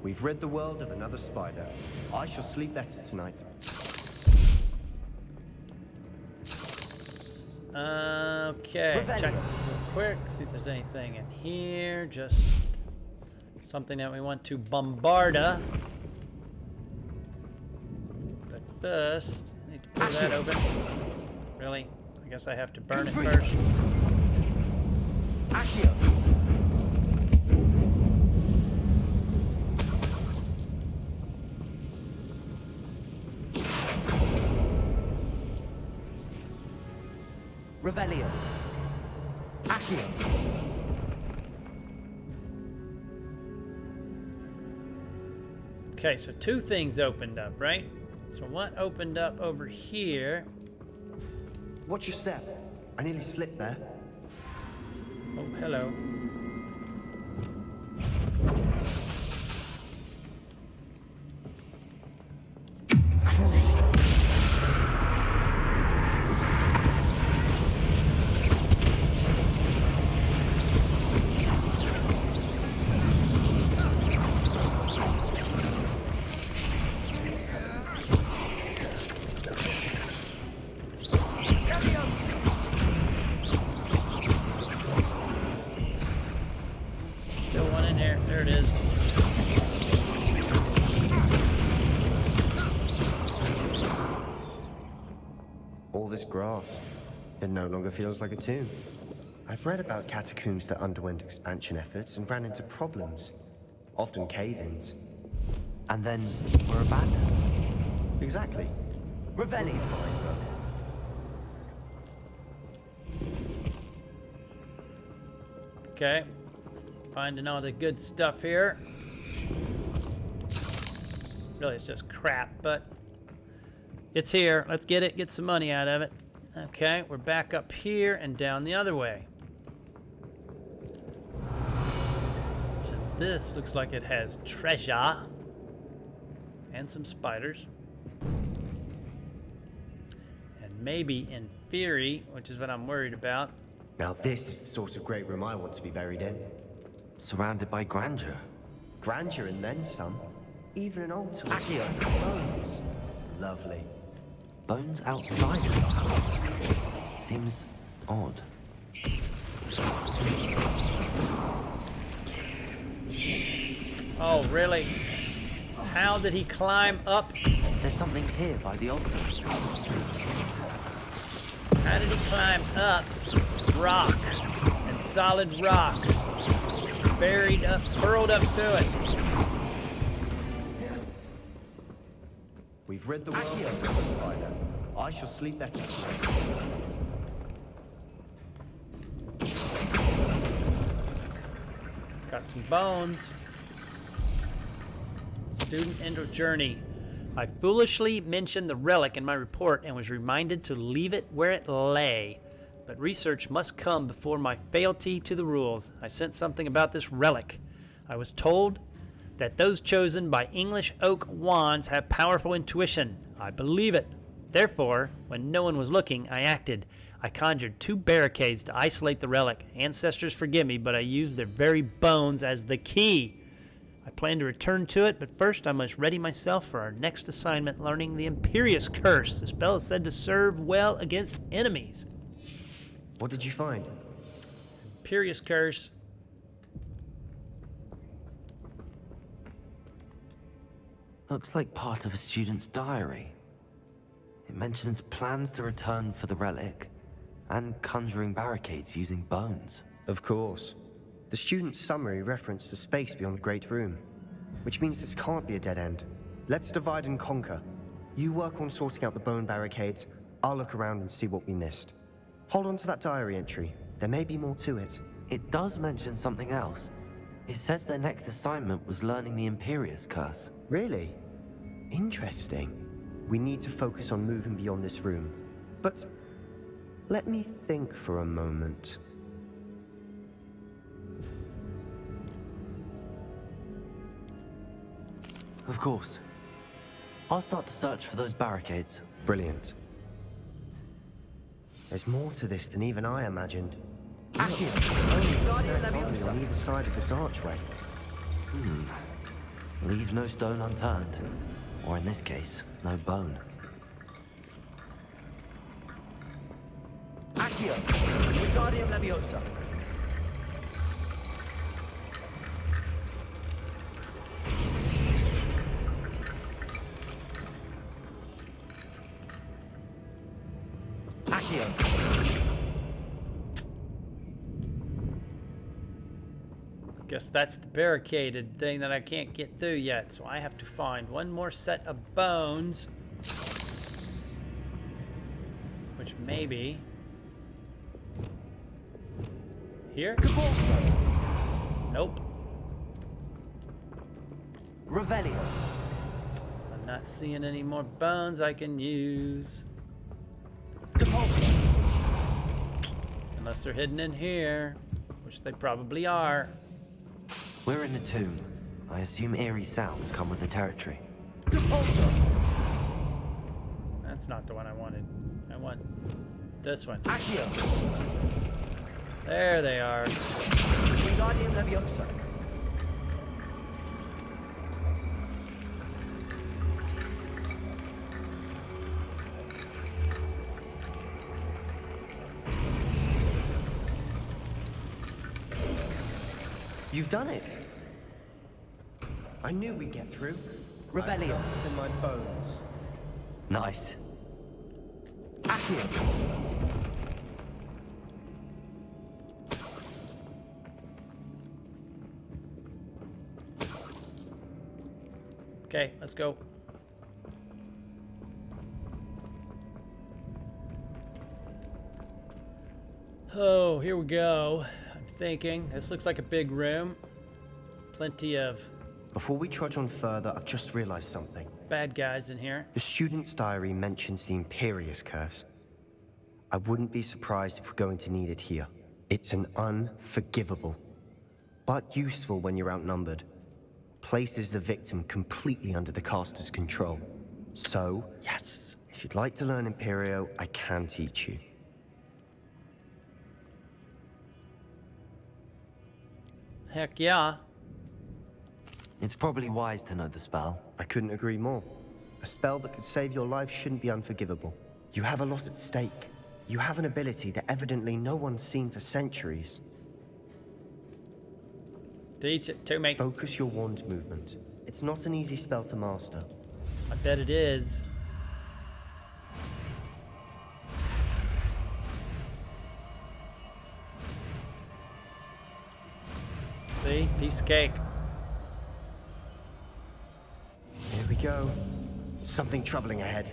We've rid the world of another spider. I shall sleep better tonight. Okay, check real quick, see if there's anything in here. Just something that we want to bombard. But first, I need to Is that open? Really? I guess I have to burn it first. Accio. Revelio. Accio. Okay, so two things opened up, right? So what opened up over here? Watch your step. I nearly slipped there. Oh, hello. Still one in there. There it is. All this grass. It no longer feels like a tomb. I've read about catacombs that underwent expansion efforts and ran into problems. Often cave-ins. And then were abandoned. Exactly. Revelio. Okay. Finding all the good stuff here. Really, it's just crap, but it's here. Let's get it, get some money out of it. Okay, we're back up here and down the other way. Since this looks like it has treasure and some spiders. And maybe in theory, which is what I'm worried about. Now this is the sort of great room I want to be buried in. Surrounded by grandeur. Grandeur and then some. Even an altar. Accio. Bones. Lovely. Bones outside of the house. Seems odd. Oh, really? How did he climb up? There's something here by the altar. How did he climb up rock and solid rock? Buried up, curled up to it. We've rid the world of the spider. I shall sleep better tonight. Got some bones. Student end of journey. I foolishly mentioned the relic in my report and was reminded to leave it where it lay. But research must come before my fealty to the rules. I sent something about this relic. I was told that those chosen by English oak wands have powerful intuition. I believe it. Therefore, when no one was looking, I acted. I conjured 2 barricades to isolate the relic. Ancestors forgive me, but I used their very bones as the key. I plan to return to it, but first I must ready myself for our next assignment, learning the Imperious Curse. The spell is said to serve well against enemies. What did you find? Imperious Curse. Looks like part of a student's diary. It mentions plans to return for the relic and conjuring barricades using bones. Of course. The student's summary referenced a space beyond the Great Room, which means this can't be a dead end. Let's divide and conquer. You work on sorting out the bone barricades. I'll look around and see what we missed. Hold on to that diary entry. There may be more to it. It does mention something else. It says their next assignment was learning the Imperious Curse. Really? Interesting. We need to focus on moving beyond this room. But let me think for a moment. Of course. I'll start to search for those barricades. Brilliant. There's more to this than even I imagined. Accio. Only on either side of this archway. Leave no stone unturned. Or in this case, no bone. Accio. Wingardium Leviosa. Accio. Guess that's the barricaded thing that I can't get through yet, so I have to find one more set of bones. Which maybe... Here? Nope. Revelio. I'm not seeing any more bones I can use. Unless they're hidden in here, which they probably are. We're in the tomb. I assume eerie sounds come with the territory. That's not the one I wanted. I want this one. Accio. There they are. Wingardium Leviosa. You've done it. I knew we'd get through. Revelio. I felt it in my bones. Nice. Accio. Okay, let's go. Oh, here we go. I'm thinking this looks like a big room. Plenty of Before we trudge on further, I've just realized something. bad guys in here. The student's diary mentions the Imperious curse. I wouldn't be surprised if we're going to need it here. It's an unforgivable, but useful when you're outnumbered. Places the victim completely under the caster's control. So, Yes. if you'd like to learn Imperio, I can teach you. Heck yeah. It's probably wise to know the spell. I couldn't agree more. A spell that could save your life shouldn't be unforgivable. You have a lot at stake. You have an ability that evidently no one's seen for centuries. Teach it to me. Focus your wand's movement. It's not an easy spell to master. I bet it is. See? Piece of cake. Here we go. Something troubling ahead.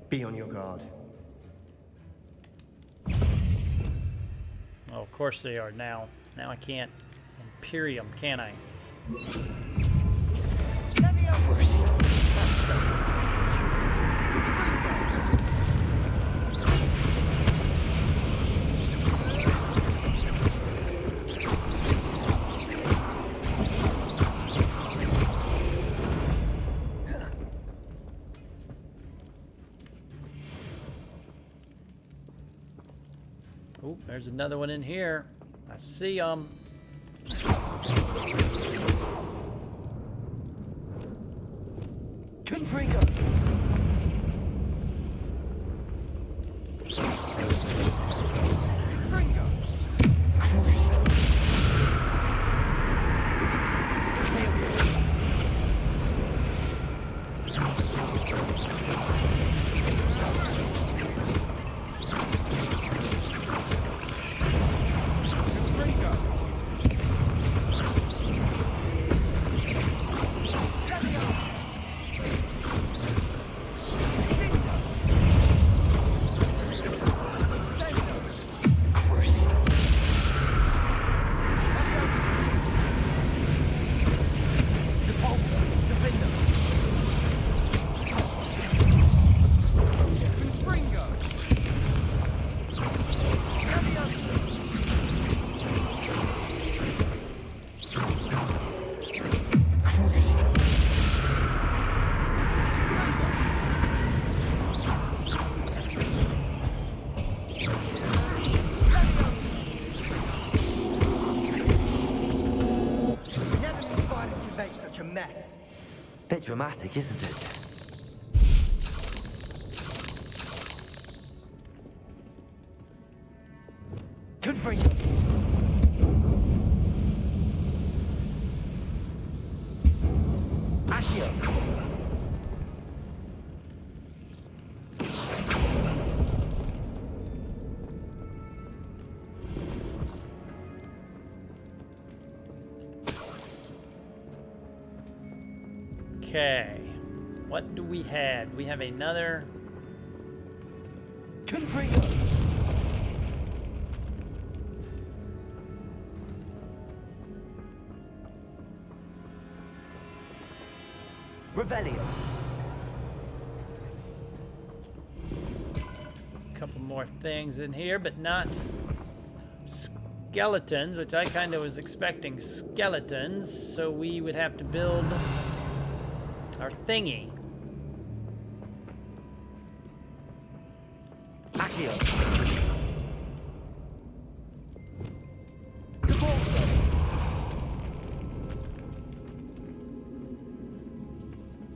Be on your guard. Oh, of course they are now. Now I can't Imperium, can I? Oh, there's another one in here. I see them. Confringo. Bit dramatic, isn't it? Confringo. Accio. Okay. What do we have? We have another. Confringo! Revelio! Couple more things in here, but not skeletons, which I kind of was expecting skeletons, so we would have to build our thingy. Accio! Devolso!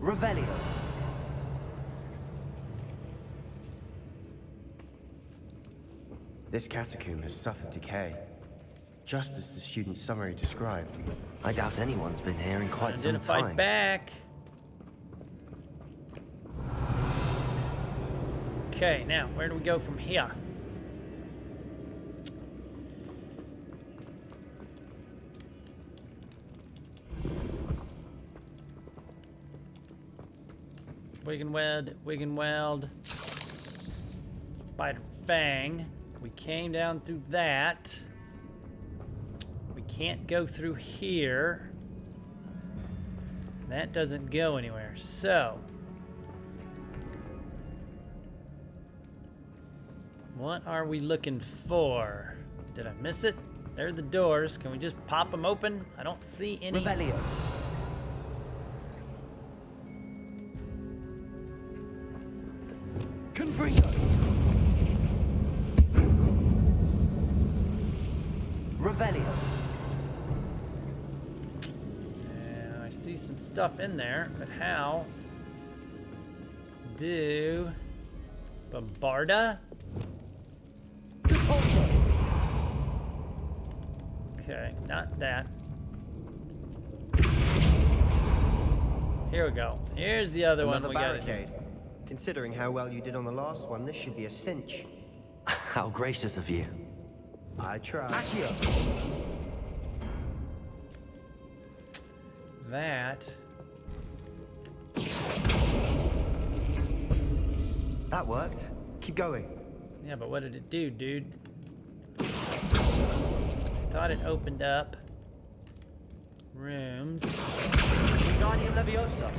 Revelio! This catacomb has suffered decay, just as the student's summary described. I doubt anyone's been here in quite some Identify time. back. Okay, now where do we go from here? Wiggenweld, Spider Fang. We came down through that. We can't go through here. That doesn't go anywhere. So, what are we looking for? Did I miss it? There are the doors. Can we just pop them open? I don't see any. Revelio! Confringo! Revelio! I see some stuff in there, but how do Bombarda? Devolso! Okay, not that. Here we go. Here's the other Another one we got. barricade. Considering how well you did on the last one, this should be a cinch. How gracious of you. I tried. Accio! That. That worked. Keep going. Yeah, but what did it do, dude? I thought it opened up rooms. Wingardium Leviosa!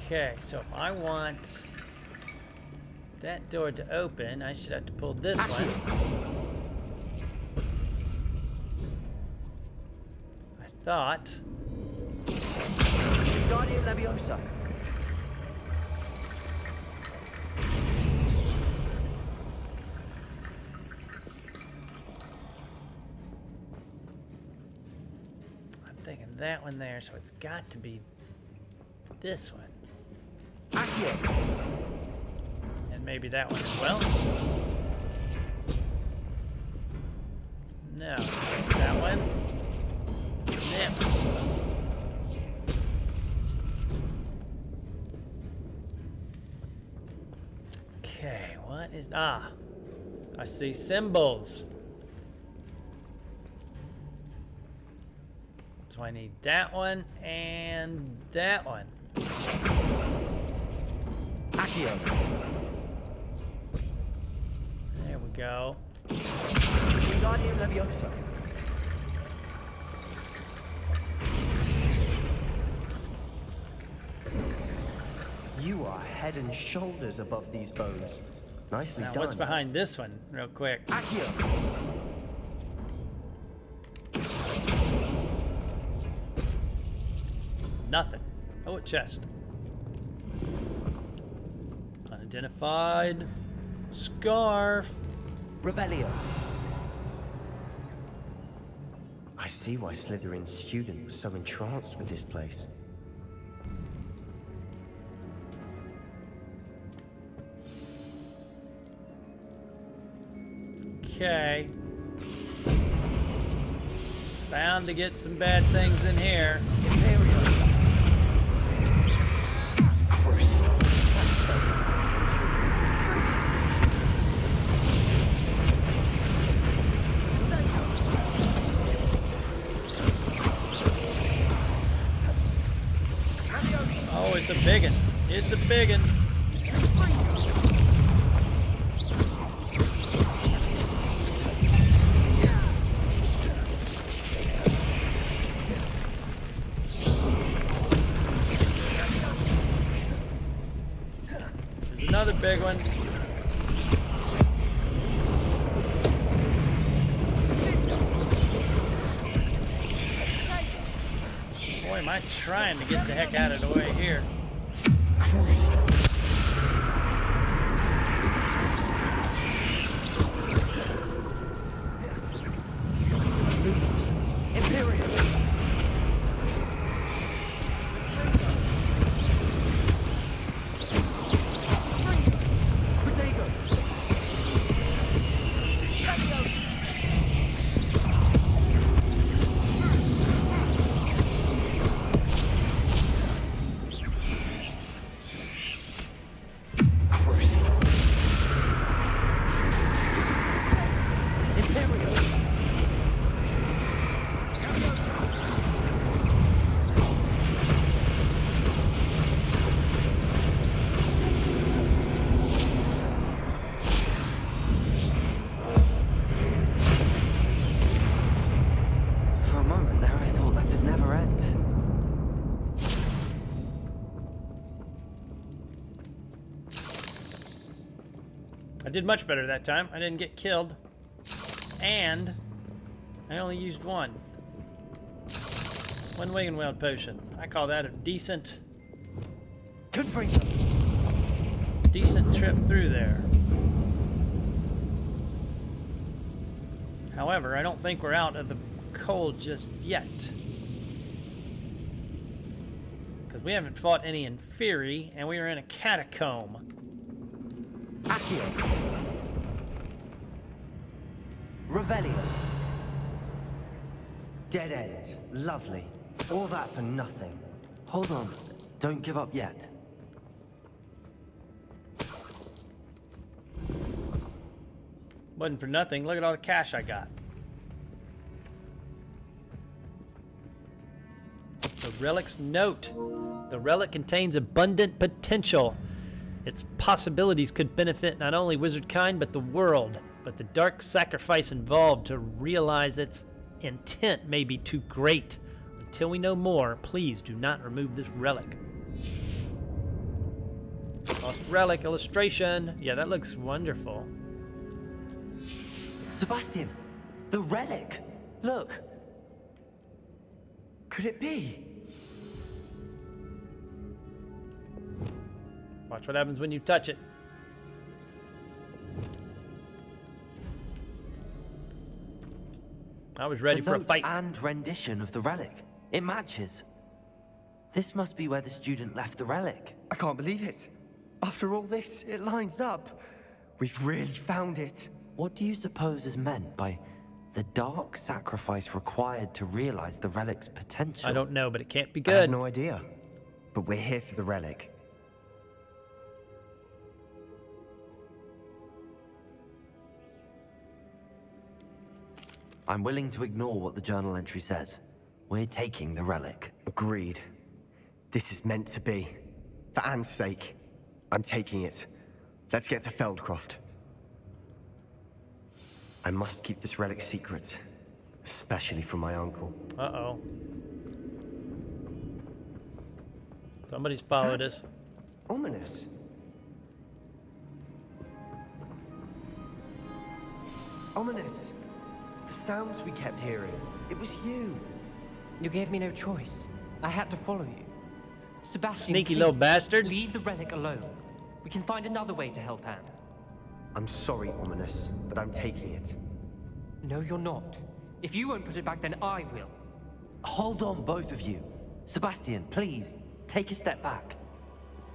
Okay, so if I want that door to open, I should have to pull this one. I thought. Wingardium Leviosa! I'm thinking that one there, so it's got to be this one. Accio! And maybe that one as well. No, that one. Yeah. Okay, what is... Ah, I see symbols. So I need that one and that one. Accio! There we go. Wingardium Leviosa! You are head and shoulders above these bones. Nicely Now, done. what's behind this one, real quick? Accio! Nothing. Oh, a chest. Unidentified scarf. Revelio! I see why Slytherin's student was so entranced with this place. Okay. Bound to get some bad things in here. Crucible! It's a biggin. It's a biggin. There's another big one. Boy, am I trying to get the heck out of the way here. Imperial. Potato. For a moment there, I thought that'd never end. I did much better that time. I didn't get killed. And I only used one. One Wing Weld potion. I call that a decent Good for you. trip through there. However, I don't think we're out of the cold just yet. Because we haven't fought any Inferi, and we are in a catacomb. Accio. Revelio. Dead end. Lovely. All that for nothing. Hold on. Don't give up yet. Wasn't for nothing. Look at all the cash I got. The Relic's note. The Relic contains abundant potential. Its possibilities could benefit not only wizard kind, but the world. But the dark sacrifice involved to realize its intent may be too great. Until we know more, please do not remove this relic. Lost relic illustration. Yeah, that looks wonderful. Sebastian, the relic. Look. Could it be? Watch what happens when you touch it. I was ready The for a note fight. and rendition of the relic. It matches. This must be where the student left the relic. I can't believe it. After all this, it lines up. We've really found it. What do you suppose is meant by the dark sacrifice required to realize the relic's potential? I don't know, but it can't be I have good. no idea. But we're here for the relic. I'm willing to ignore what the journal entry says. We're taking the relic. Agreed. This is meant to be. For Anne's sake, I'm taking it. Let's get to Feldcroft. I must keep this relic secret, especially from my uncle. Uh-oh. Somebody's followed us. Ominous. Ominous. The sounds we kept hearing. It was you. You gave me no choice. I had to follow you. Sebastian, Sneaky please, little bastard. leave the relic alone. We can find another way to help Anne. I'm sorry, Ominous, but I'm taking it. No, you're not. If you won't put it back, then I will. Hold on, both of you. Sebastian, please, take a step back.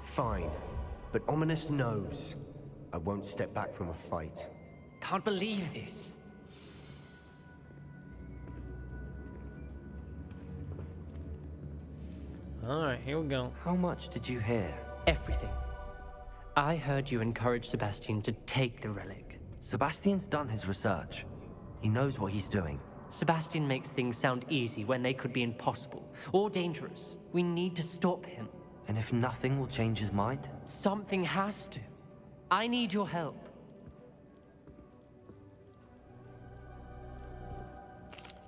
Fine. But Ominous knows I won't step back from a fight. Can't believe this. Alright, here we go. How much did you hear? Everything. I heard you encourage Sebastian to take the relic. Sebastian's done his research. He knows what he's doing. Sebastian makes things sound easy when they could be impossible or dangerous. We need to stop him. And if nothing will change his mind? Something has to. I need your help.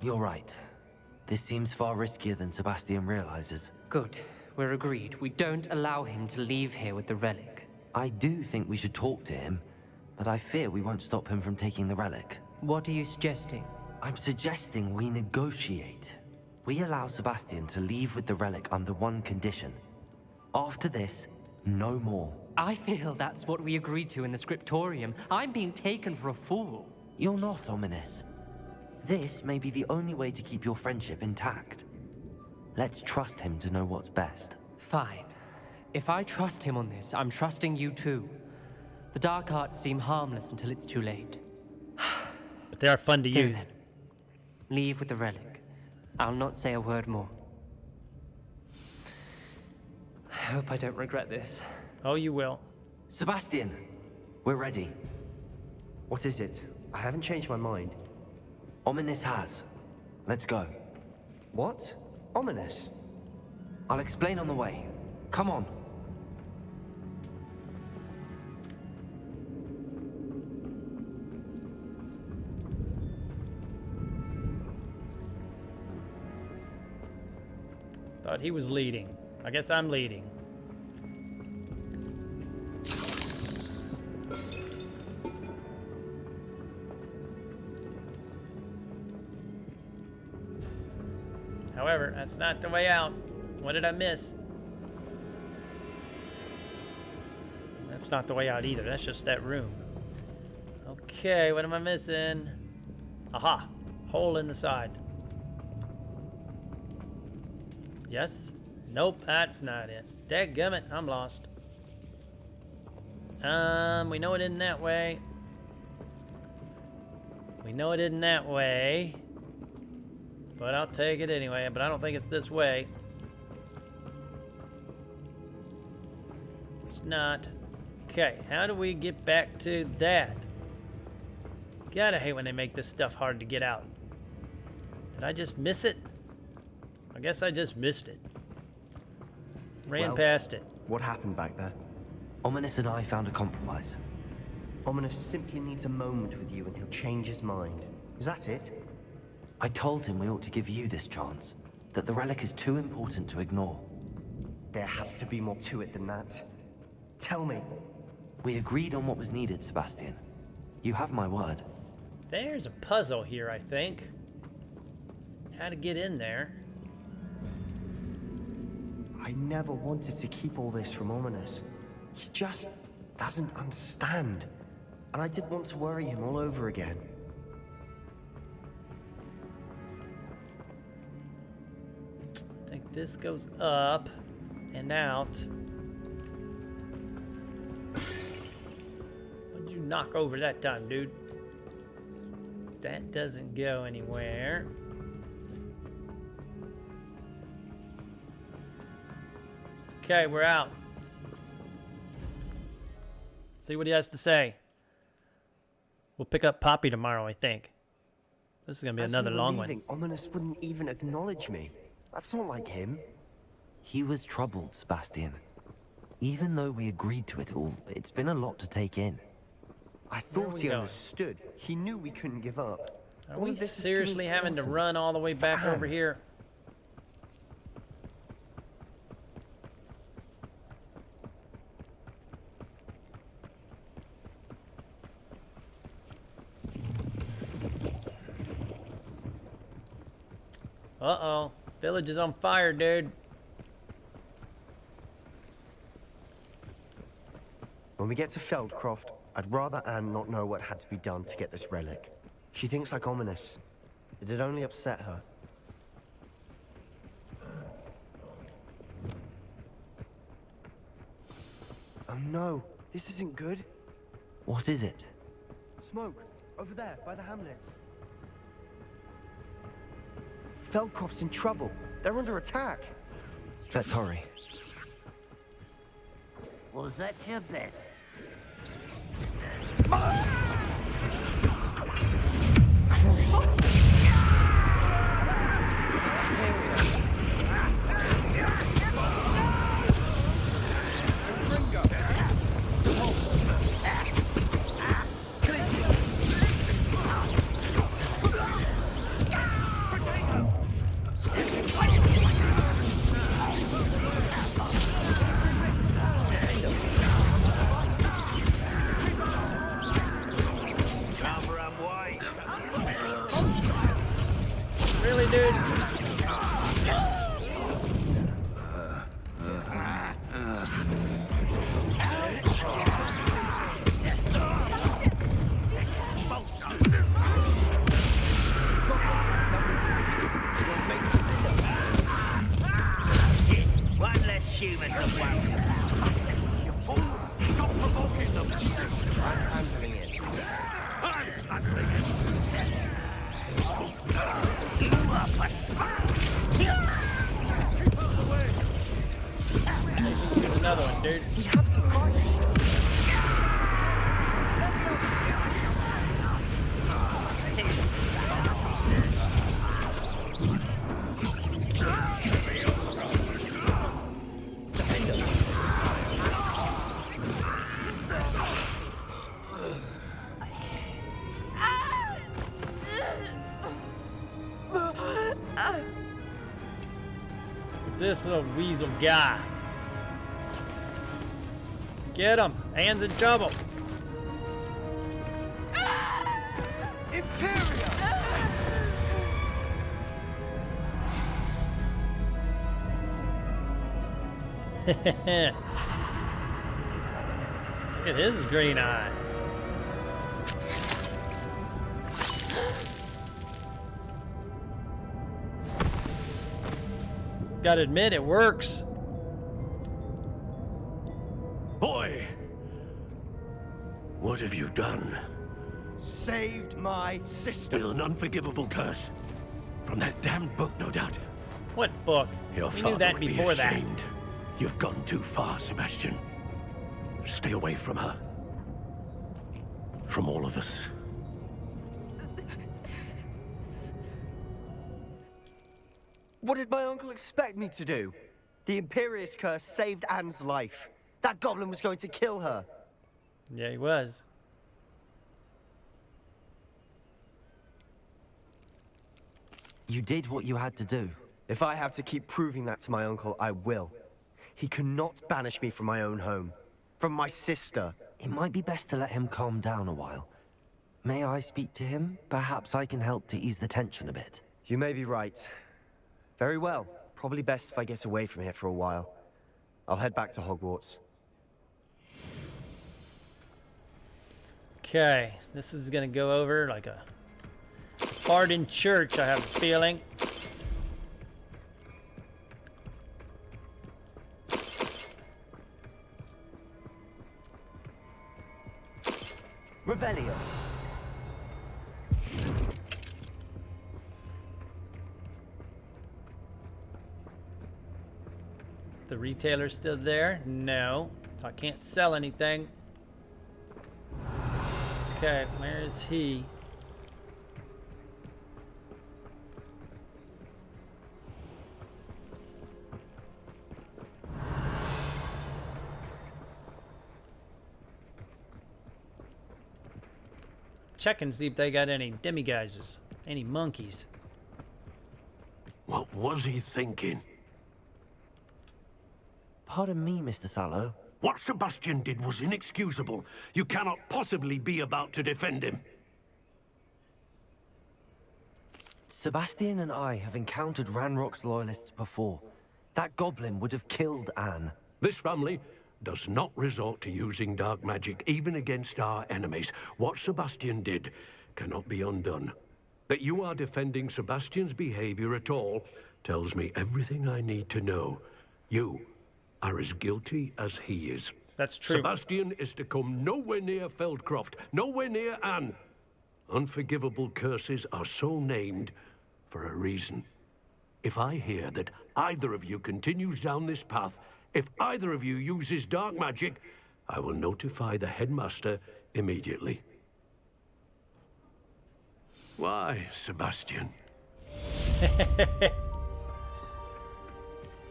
You're right. This seems far riskier than Sebastian realizes. Good. We're agreed. We don't allow him to leave here with the relic. I do think we should talk to him, but I fear we won't stop him from taking the relic. What are you suggesting? I'm suggesting we negotiate. We allow Sebastian to leave with the relic under one condition. After this, no more. I feel that's what we agreed to in the scriptorium. I'm being taken for a fool. You're not, Ominous. This may be the only way to keep your friendship intact. Let's trust him to know what's best. Fine. If I trust him on this, I'm trusting you too. The dark arts seem harmless until it's too late. But they are fun to Here use. then. Leave with the relic. I'll not say a word more. I hope I don't regret this. Oh, you will. Sebastian, we're ready. What is it? I haven't changed my mind. Ominous has. Let's go. What? Ominous? I'll explain on the way. Come on. Thought he was leading. I guess I'm leading. However, that's not the way out. What did I miss? That's not the way out either. That's just that room. Okay, what am I missing? Aha! Hole in the side. Yes? Nope, that's not it. Dadgummit, I'm lost. We know it isn't that way. We know it isn't that way. But I'll take it anyway, but I don't think it's this way. It's not. Okay, how do we get back to that? Gotta hate when they make this stuff hard to get out. Did I just miss it? I guess I just missed it. Ran past it. What happened back there? Ominous and I found a compromise. Ominous simply needs a moment with you and he'll change his mind. Is that it? I told him we ought to give you this chance, that the relic is too important to ignore. There has to be more to it than that. Tell me. We agreed on what was needed, Sebastian. You have my word. There's a puzzle here, I think. How to get in there. I never wanted to keep all this from Ominous. He just doesn't understand. And I didn't want to worry him all over again. I think this goes up and out. What'd you knock over that time, dude? That doesn't go anywhere. Okay, we're out. See what he has to say. We'll pick up Poppy tomorrow, I think. This is gonna be another long one. Ominous wouldn't even acknowledge me. That's not like him. He was troubled, Sebastian. Even though we agreed to it all, it's been a lot to take in. I thought he understood. He knew we couldn't give up. Are we seriously having to run all the way back over here? Uh-oh. Village is on fire, dude. When we get to Feldcroft, I'd rather Anne not know what had to be done to get this relic. She thinks like Ominous. It'd only upset her. Oh no, this isn't good. What is it? Smoke, over there, by the hamlet. Feldcroft's in trouble. They're under attack. Let's hurry. Was that your bet? Really, dude? It's one less human to worry about. You fool! Stop provoking them! I'm handling it. I'm handling it! You are Here's another one, dude. We have to fight. This little weasel guy. Get him. Anne's in trouble. Imperio! Look at his green eyes. Gotta admit, it works. Boy! What have you done? Saved my sister. With an unforgivable curse. From that damned book, no doubt. What book? Your We father knew that would be before that. ashamed. You've gone too far, Sebastian. Stay away from her. From all of us. What did my uncle expect me to do? The Imperious curse saved Anne's life. That goblin was going to kill her. Yeah, he was. You did what you had to do. If I have to keep proving that to my uncle, I will. He cannot banish me from my own home. From my sister. It might be best to let him calm down a while. May I speak to him? Perhaps I can help to ease the tension a bit. You may be right. Very well. Probably best if I get away from here for a while. I'll head back to Hogwarts. Okay, this is gonna go over like a fart in church, I have a feeling. Revelio. The retailer's still there? No. I can't sell anything. Okay, where is he? Check and see if they got any demiguises, any monkeys. What was he thinking? Pardon me, Mr. Sallow. What Sebastian did was inexcusable. You cannot possibly be about to defend him. Sebastian and I have encountered Ranrok's loyalists before. That goblin would have killed Anne. This family does not resort to using dark magic, even against our enemies. What Sebastian did cannot be undone. That you are defending Sebastian's behavior at all tells me everything I need to know. You are as guilty as he is. That's true. Sebastian is to come nowhere near Feldcroft, nowhere near Anne. Unforgivable curses are so named for a reason. If I hear that either of you continues down this path, if either of you uses dark magic, I will notify the headmaster immediately. Why, Sebastian?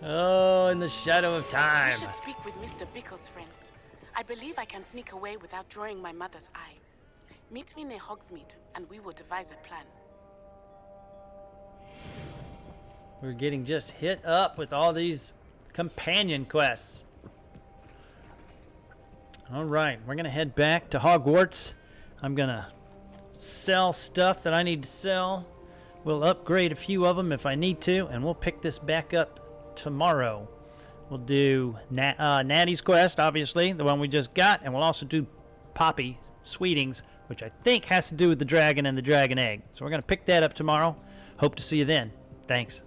Oh, in the shadow of time. You should speak with Mr. Bickle's friends. I believe I can sneak away without drawing my mother's eye. Meet me near Hogsmeade, and we will devise a plan. We're getting just hit up with all these companion quests. All right, we're gonna head back to Hogwarts. I'm gonna sell stuff that I need to sell. We'll upgrade a few of them if I need to, and we'll pick this back up tomorrow. We'll do Natty's Quest, obviously, the one we just got, and we'll also do Poppy Sweetings, which I think has to do with the dragon and the dragon egg. So we're going to pick that up tomorrow. Hope to see you then. Thanks.